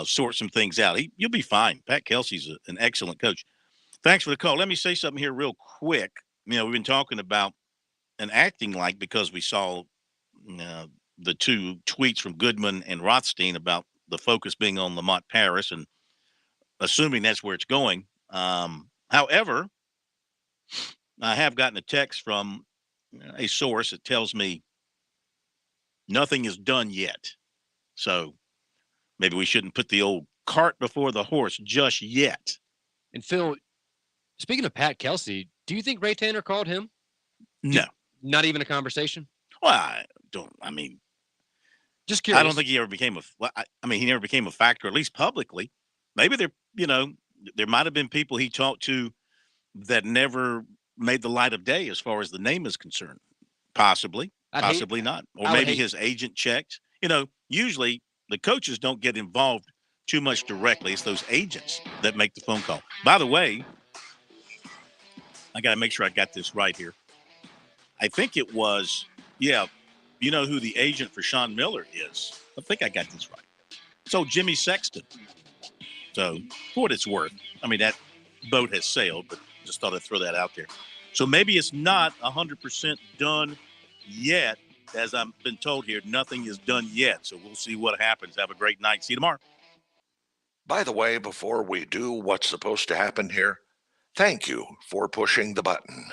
sort some things out. You'll be fine. Pat Kelsey's an excellent coach. Thanks for the call. Let me say something here real quick. We've been talking about and acting like, because we saw the two tweets from Goodman and Rothstein about the focus being on Lamont Paris and assuming that's where it's going. However, I have gotten a text from a source that tells me nothing is done yet. So maybe we shouldn't put the old cart before the horse just yet. And Phil, Speaking of Pat Kelsey, do you think Ray Tanner called him? No. Not even a conversation? Well, I don't. I mean, just curious. I don't think he ever became he never became a factor, at least publicly. Maybe there might have been people he talked to that never made the light of day as far as the name is concerned. Possibly not. Or maybe his agent checked. Usually the coaches don't get involved too much directly. It's those agents that make the phone call. By the way, I got to make sure I got this right here. I think it was, you know who the agent for Sean Miller is. I think I got this right. So Jimmy Sexton. So for what it's worth, I mean, that boat has sailed, but just thought I'd throw that out there. So maybe it's not 100% done yet. As I've been told here, nothing is done yet. So we'll see what happens. Have a great night. See you tomorrow. By the way, before we do what's supposed to happen here, thank you for pushing the button.